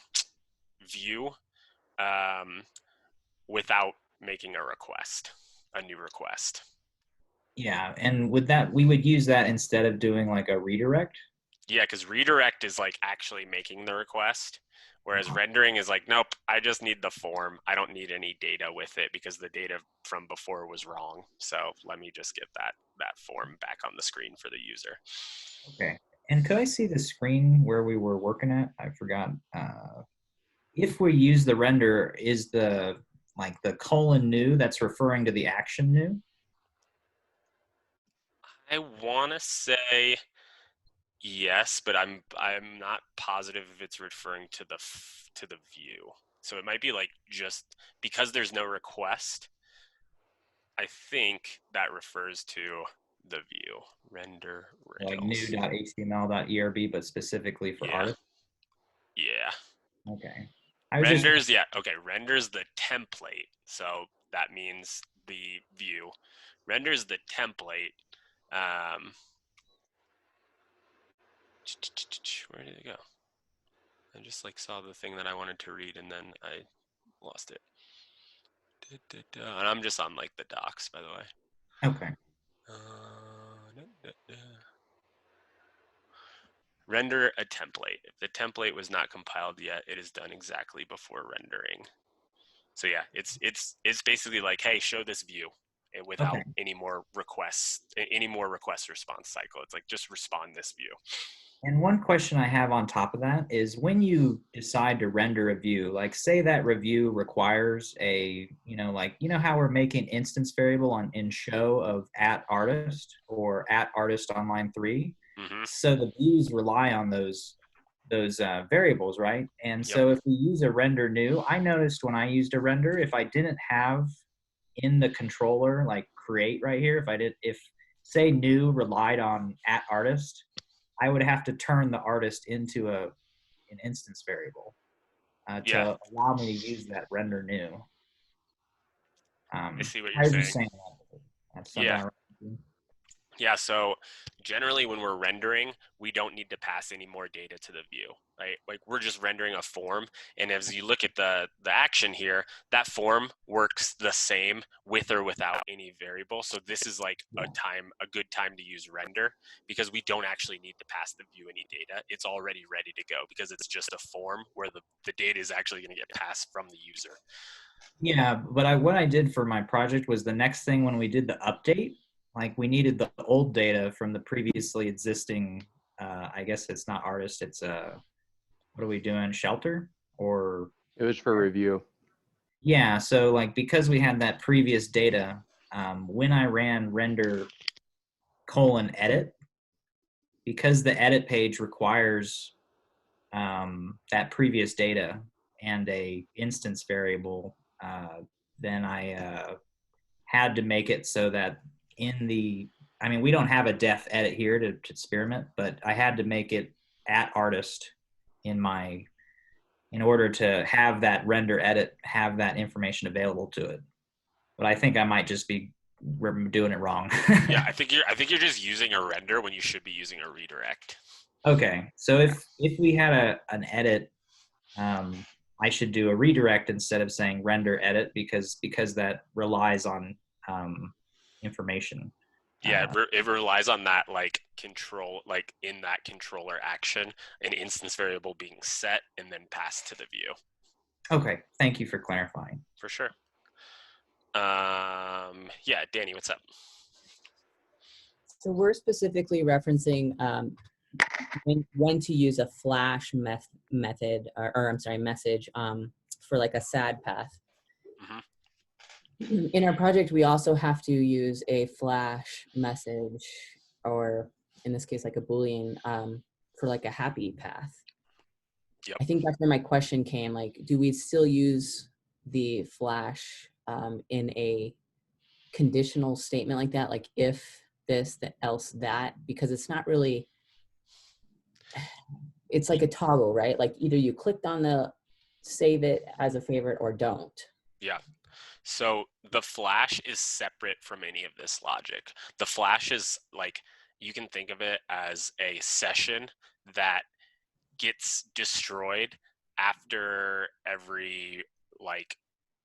view without making a new request. Yeah, and with that, we would use that instead of doing like a redirect. Yeah, because redirect is like actually making the request, whereas rendering is like, nope, I just need the form. I don't need any data with it because the data from before was wrong. So let me just get that form back on the screen for the user. Okay, and could I see the screen where we were working at? I forgot. If we use the render, is the :new that's referring to the action new? I want to say yes, but I'm not positive if it's referring to the view. So it might be like just because there's no request. I think that refers to the view. Render Like Rails. new.html.erb, but specifically for artists? Yeah. Okay. Renders, yeah. Okay, renders the template. So that means the view. Renders the template. Where did it go? I just like saw the thing that I wanted to read and then I lost it. And I'm just on like the docs, by the way. Okay. Render a template. If the template was not compiled yet, it is done exactly before rendering. So yeah, it's basically like, hey, show this view without any more request response cycle. It's like just respond this view. And one question I have on top of that is when you decide to render a view, like say that review requires a, how we're making instance variable in show of @artist or @artist on line 3. So the views rely on those variables, right? And so if we use a render new, I noticed when I used a render, if I didn't have in the controller, like create right here, if say new relied on @artist, I would have to turn the artist into an instance variable to allow me to use that render new. I see what you're saying. That's Yeah, so generally when we're rendering, we don't need to pass any more data to the view, right? Like we're just rendering a form. And as you look at the action here, that form works the same with or without any variable. So this is like a good time to use render because we don't actually need to pass the view any data. It's already ready to go because it's just a form where the data is actually going to get passed from the user. Yeah, but what I did for my project was the next thing when we did the update, like we needed the old data from the previously existing, I guess it's not artist, it's what are we doing, shelter? Or it was for review. Yeah, so like because we had that previous data, when I ran render : edit, because the edit page requires that previous data and a instance variable, then I had to make it so that we don't have a def edit here to experiment, but I had to make it @artist in order to have that render edit, have that information available to it. But I think I might just be doing it wrong. Yeah, I think you're just using a render when you should be using a redirect. Okay, so if we had an edit, I should do a redirect instead of saying render edit because that relies on information. Yeah, it relies on that control, in that controller action, an instance variable being set and then passed to the view. Okay, thank you for clarifying. For sure. Yeah, Danny, what's up? So we're specifically referencing when to use a flash method, or I'm sorry, message for like a SAD path. In our project, we also have to use a flash message, or in this case, like a Boolean, for like a happy path. Yep. I think that's where my question came. Like, do we still use the flash in a conditional statement like that? Like, if this, then else that? Because it's not really, it's like a toggle, right? Like, either you clicked on the save it as a favorite or don't. Yeah. So the flash is separate from any of this logic. The flash is you can think of it as a session that gets destroyed after every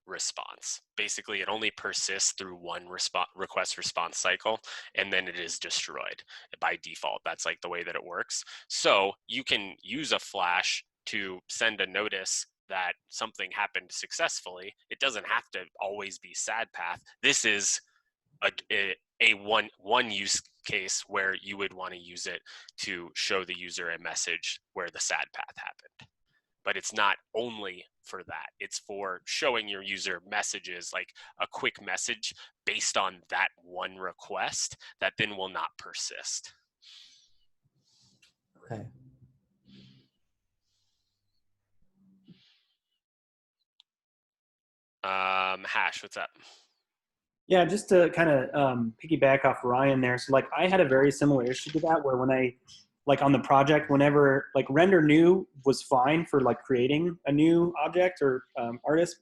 response. Basically, it only persists through one request response cycle, and then it is destroyed by default. That's the way that it works. So you can use a flash to send a notice that something happened successfully. It doesn't have to always be SAD path. This is a one use case where you would want to use it to show the user a message where the SAD path happened. But it's not only for that. It's for showing your user messages, like a quick message based on that one request that then will not persist. Okay. Hash, what's up? Yeah, just to kind of piggyback off Ryan there. So I had a very similar issue to that where when I, on the project, whenever render new was fine for creating a new object or artist,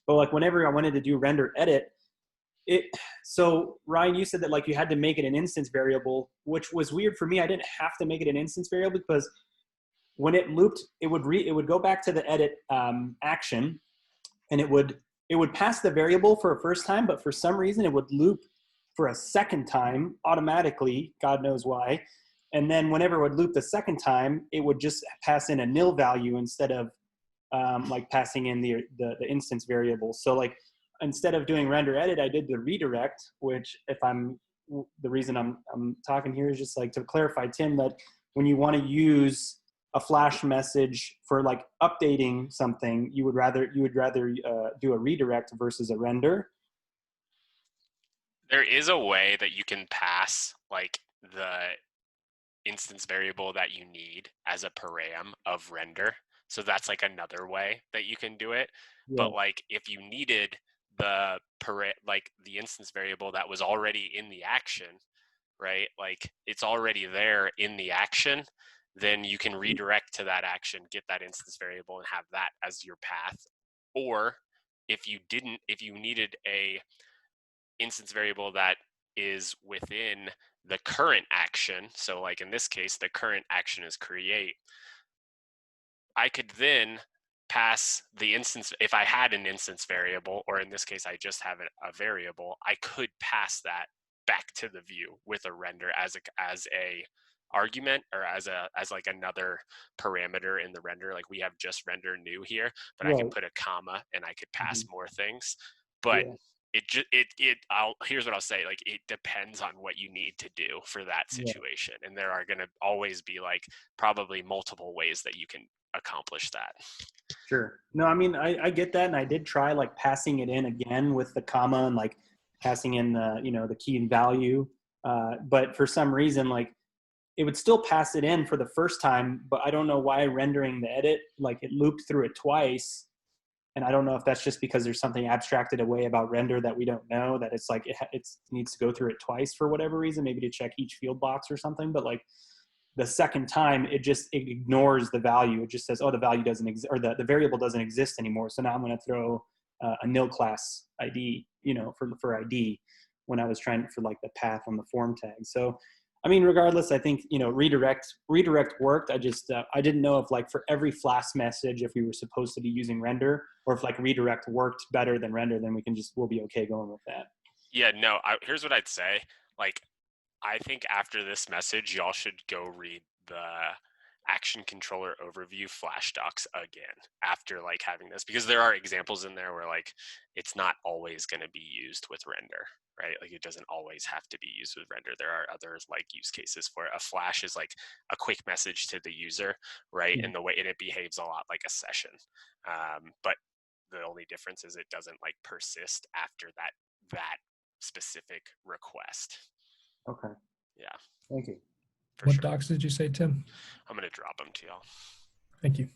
but whenever I wanted to do render edit, so Ryan, you said that you had to make it an instance variable, which was weird for me. I didn't have to make it an instance variable because when it looped, it would go back to the edit action, and it would pass the variable for a first time, but for some reason it would loop for a second time automatically, God knows why. And then whenever it would loop the second time, it would just pass in a nil value instead of passing in the instance variable. So instead of doing render edit, I did the redirect, which the reason I'm talking here is just to clarify, Tim, that when you want to use a flash message for updating something, you would rather do a redirect versus a render. There is a way that you can pass the instance variable that you need as a param of render. So that's another way that you can do it. Yeah. But if you needed the the instance variable that was already in the action, right? It's already there in the action, then you can redirect to that action, get that instance variable, and have that as your path. Or if you needed a instance variable that is within the current action, so in this case, the current action is create, I could then pass the instance, if I had an instance variable, or in this case, I just have a variable, I could pass that back to the view with a render as a argument, or as another parameter in the render. We have just render new here, but right. I can put a comma and I could pass more things. But here's what I'll say, it depends on what you need to do for that situation. And there are going to always be probably multiple ways that you can accomplish that. Sure. No, I mean, I get that. And I did try passing it in again with the comma and passing in the, the key and value. But for some reason, it would still pass it in for the first time, but I don't know why rendering the edit, it looped through it twice. And I don't know if that's just because there's something abstracted away about render that we don't know, that it's it needs to go through it twice for whatever reason, maybe to check each field box or something. But the second time, it ignores the value. It just says, oh, the value doesn't exist, or the variable doesn't exist anymore. So now I'm going to throw a nil class ID, for ID when I was trying for like the path on the form tag. So, I mean, regardless, I think, redirect worked. I just, I didn't know if like for every flash message, if we were supposed to be using render, or if like redirect worked better than render, then we'll be okay going with that. Yeah, no, here's what I'd say. Like, I think after this message, y'all should go read the action controller overview flash docs again after like having this, because there are examples in there where like it's not always going to be used with render, right? Like it doesn't always have to be used with render. There are other like use cases for it. A flash is like a quick message to the user, right? And it behaves a lot like a session. But the only difference is it doesn't like persist after that specific request. Okay. Yeah. Thank you. What docs did you say, Tim? I'm going to drop them to y'all. Thank you.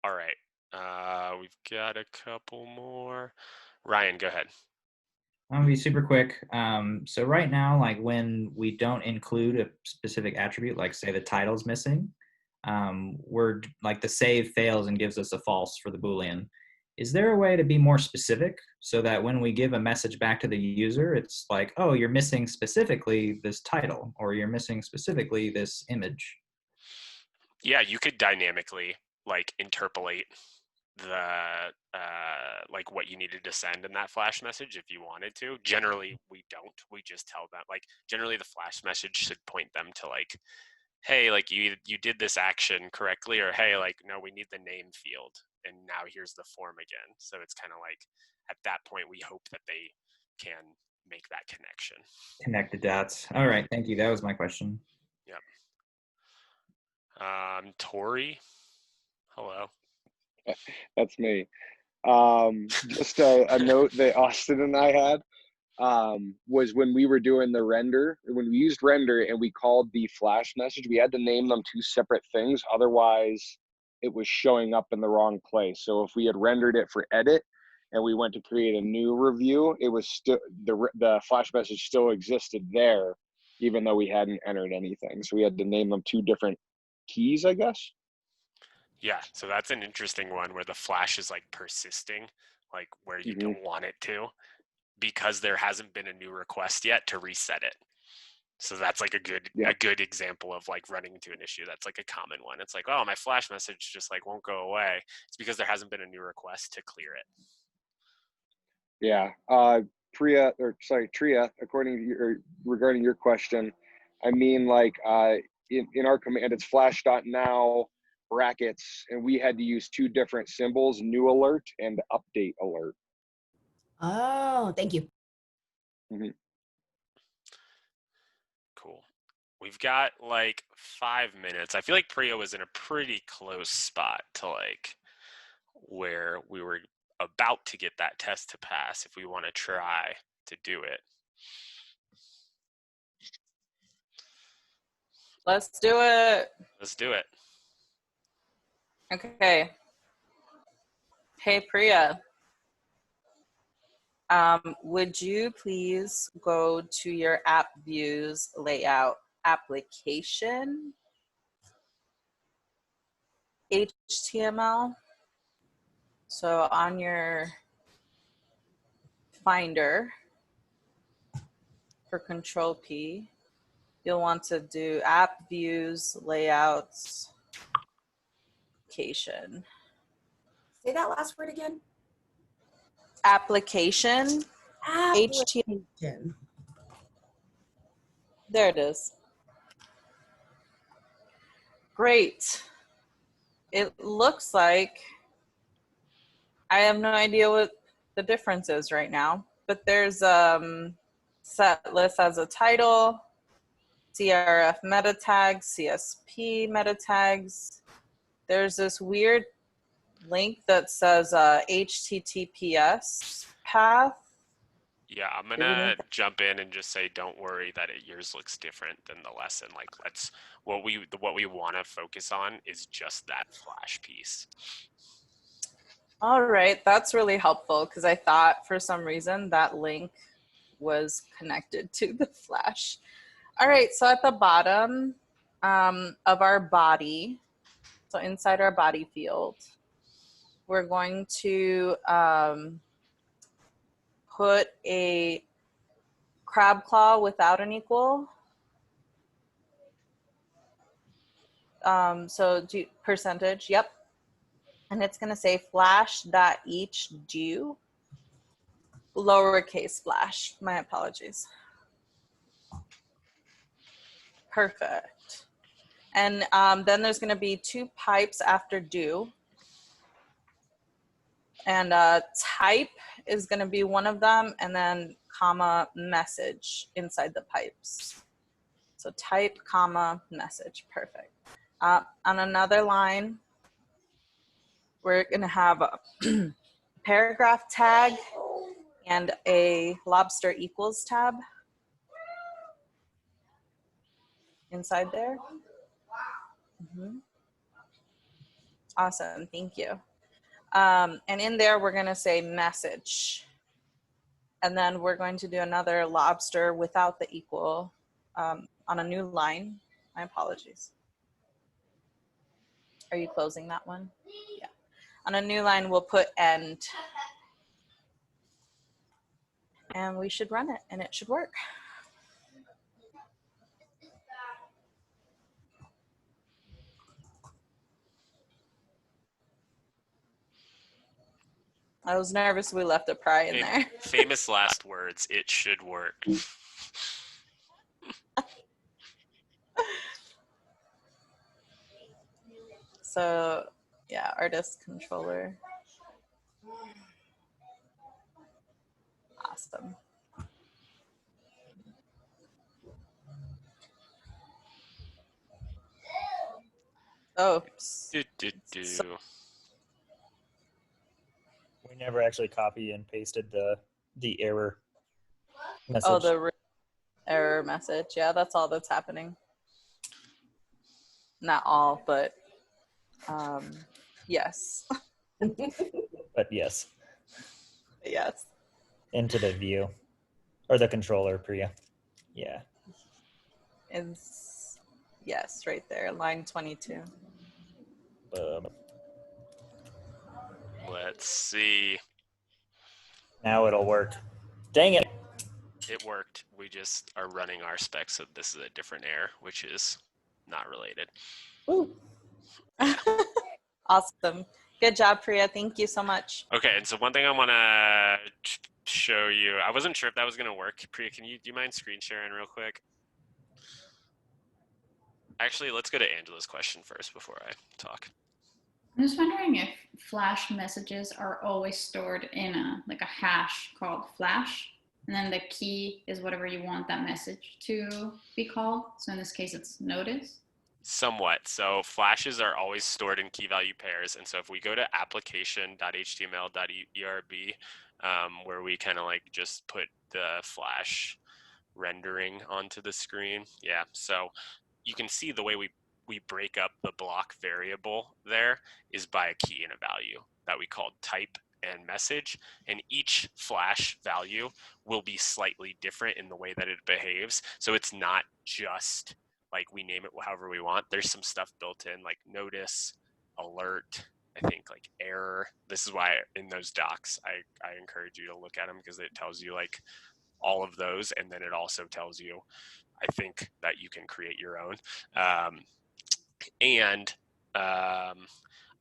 All right. We've got a couple more. Ryan, go ahead. I'm gonna be super quick. So right now, like when we don't include a specific attribute, like say the title's missing, we're like the save fails and gives us a false for the Boolean. Is there a way to be more specific so that when we give a message back to the user, it's like, oh, you're missing specifically this title, or you're missing specifically this image? Yeah, you could dynamically like interpolate the like what you needed to send in that flash message if you wanted to. Generally, we don't. We just tell them, like, generally the flash message should point them to like, hey, like you did this action correctly, or hey, like, no, we need the name field, and now here's the form again. So it's kind of like at that point we hope that they can make that connection. Connect the dots. All right, thank you. That was my question. Yep. Tori, hello. That's me. Just a note that Austin and I had was when we were doing the render, when we used render and we called the flash message, we had to name them two separate things. Otherwise, it was showing up in the wrong place. So if we had rendered it for edit and we went to create a new review, it was still the flash message still existed there, even though we hadn't entered anything. So we had to name them two different keys, I guess. Yeah, so that's an interesting one where the flash is like persisting, like where you don't want it to, because there hasn't been a new request yet to reset it. So that's like a good example of like running into an issue. That's like a common one. It's like, oh, my flash message just like won't go away. It's because there hasn't been a new request to clear it. Yeah, Tria, according to regarding your question, I mean, like in our command, it's flash.now brackets, and we had to use two different symbols, new alert and update alert. Oh, thank you. Cool. We've got like 5 minutes. I feel like Priya was in a pretty close spot to like where we were about to get that test to pass if we want to try to do it. Let's do it. Let's do it. Okay. Hey, Priya. Would you please go to your app views layout application, HTML. So on your Finder for Control P, you'll want to do app views layouts application. Say that last word again. Application. HTML. There it is. Great. It looks like I have no idea what the difference is right now, but there's set list as a title, CRF meta tags, CSP meta tags. There's this weird link that says HTTPS path. Yeah, I'm gonna jump in and just say, don't worry that yours looks different than the lesson. Like, let's what we want to focus on is just that flash piece. All right, that's really helpful because I thought for some reason that link was connected to the Flash. All right, so at the bottom of our body, so inside our body field, we're going to put a crab claw without an equal. So percentage, yep. And it's gonna say flash.each due, lowercase flash, my apologies. Perfect. And then there's gonna be 2 pipes after due. And type is gonna be one of them, and then comma message inside the pipes. So type, comma, message, perfect. On another line, we're gonna have a paragraph tag and a lobster equals tab inside there. Awesome, thank you. And in there, we're gonna say message. And then we're going to do another lobster without the equal on a new line. My apologies. Are you closing that one? Yeah. On a new line, we'll put end. And we should run it, and it should work. I was nervous we left a pry in there. Famous last words, it should work. So, yeah, artist controller. Awesome. Oh. So, We never actually copy and pasted the error message. oh, the error message. Yeah, that's all that's happening. Not all, but yes. But yes, Yes. into the view or the controller, Priya. Yeah. It's, yes, right there, line 22. Let's see. Now it'll work. Dang it. It worked. We just are running our specs, so this is a different error, which is not related. Woo. Awesome. Good job, Priya. Thank you so much. Okay, and so one thing I want to show you, I wasn't sure if that was going to work. Priya, do you mind screen sharing real quick? Actually, let's go to Angela's question first before I talk. I'm just wondering if Flash messages are always stored in a hash called Flash, and then the key is whatever you want that message to be called. So in this case, it's notice. Somewhat. So flashes are always stored in key value pairs. And so if we go to application.html.erb, where we kind of just put the Flash rendering onto the screen. Yeah. So you can see the way we break up the block variable there is by a key and a value that we called type and message. And each Flash value will be slightly different in the way that it behaves. So it's not just we name it however we want. There's some stuff built in like notice, alert, I think error. This is why in those docs, I encourage you to look at them because it tells you all of those. And then it also tells you, I think, that you can create your own.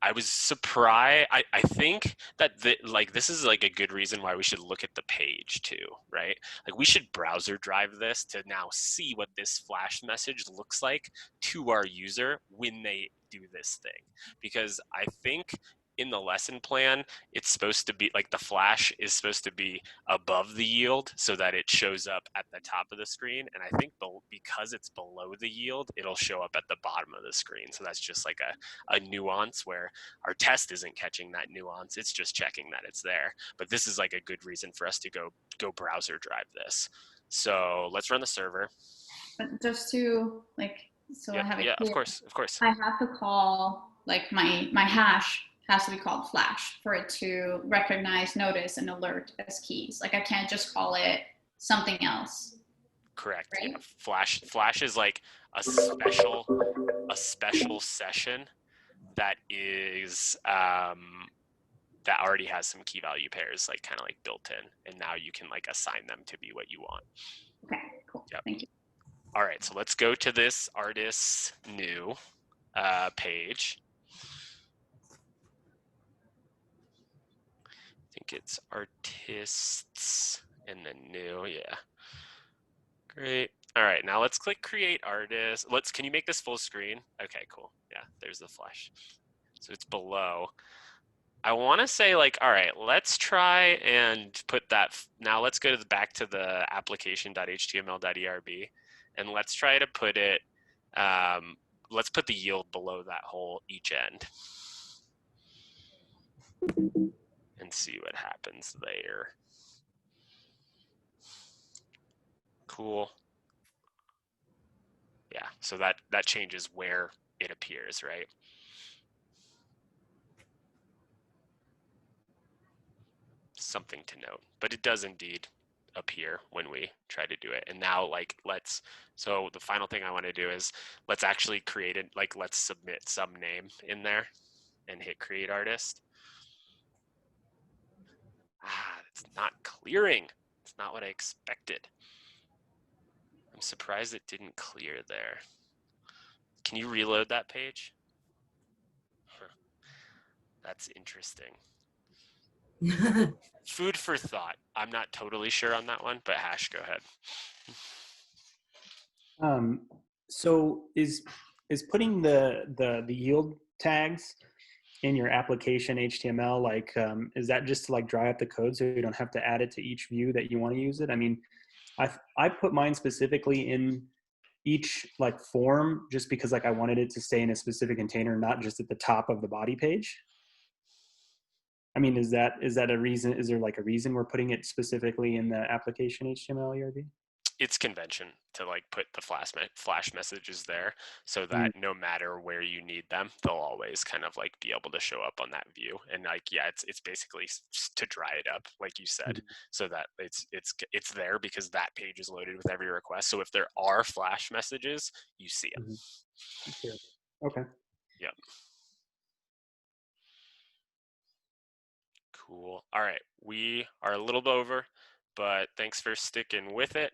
I was surprised. I think that this is a good reason why we should look at the page too, right? We should browser drive this to now see what this Flash message looks like to our user when they do this thing. Because I think in the lesson plan, it's supposed to be the Flash is supposed to be above the yield so that it shows up at the top of the screen. And I think because it's below the yield, it'll show up at the bottom of the screen. So that's just a nuance where our test isn't catching that nuance. It's just checking that it's there. But this is a good reason for us to go browser drive this. So let's run the server. But just to so I have it clear, of course. I have to call my hash has to be called Flash for it to recognize notice and alert as keys. I can't just call it something else. Correct. Right? Yeah. Flash is like a special session that is that already has some key value pairs like kind of like built in, and now you can like assign them to be what you want. Okay, cool. Yep. Thank you. All right, so let's go to this artist's new page. I think it's artists and then new. Yeah. Great. All right, now let's click create artist. Can you make this full screen? Okay, cool. Yeah, there's the flash. So it's below. I want to say like, all right, let's try and put that. Now let's go back to the application.html.erb and let's try to put it, let's put the yield below that whole each end and see what happens there. Cool. Yeah, so that changes where it appears, right? Something to note, but it does indeed appear when we try to do it. And now like so the final thing I want to do is let's actually create it, like let's submit some name in there and hit create artist. It's not clearing. It's not what I expected. I'm surprised it didn't clear there. Can you reload that page? That's interesting. Food for thought. I'm not totally sure on that one, but Hash, go ahead. So is putting the yield tags in your application HTML, like, is that just to like dry up the code so you don't have to add it to each view that you want to use it? I mean, I put mine specifically in each like form just because like I wanted it to stay in a specific container, not just at the top of the body page. I mean, is that a reason? Is there like a reason we're putting it specifically in the application HTML ERB? It's convention to like put the flash messages there so that no matter where you need them, they'll always kind of like be able to show up on that view. And like, yeah, it's basically to dry it up, like you said, so that it's there because that page is loaded with every request. So if there are flash messages, you see them. Okay. Yep. Cool. All right, we are a little bit over, but thanks for sticking with it.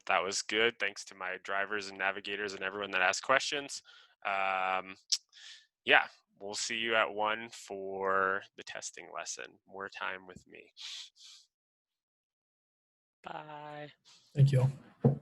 That was good. Thanks to my drivers and navigators and everyone that asked questions. Yeah, we'll see you at 1 for the testing lesson. More time with me. Bye. Thank you all.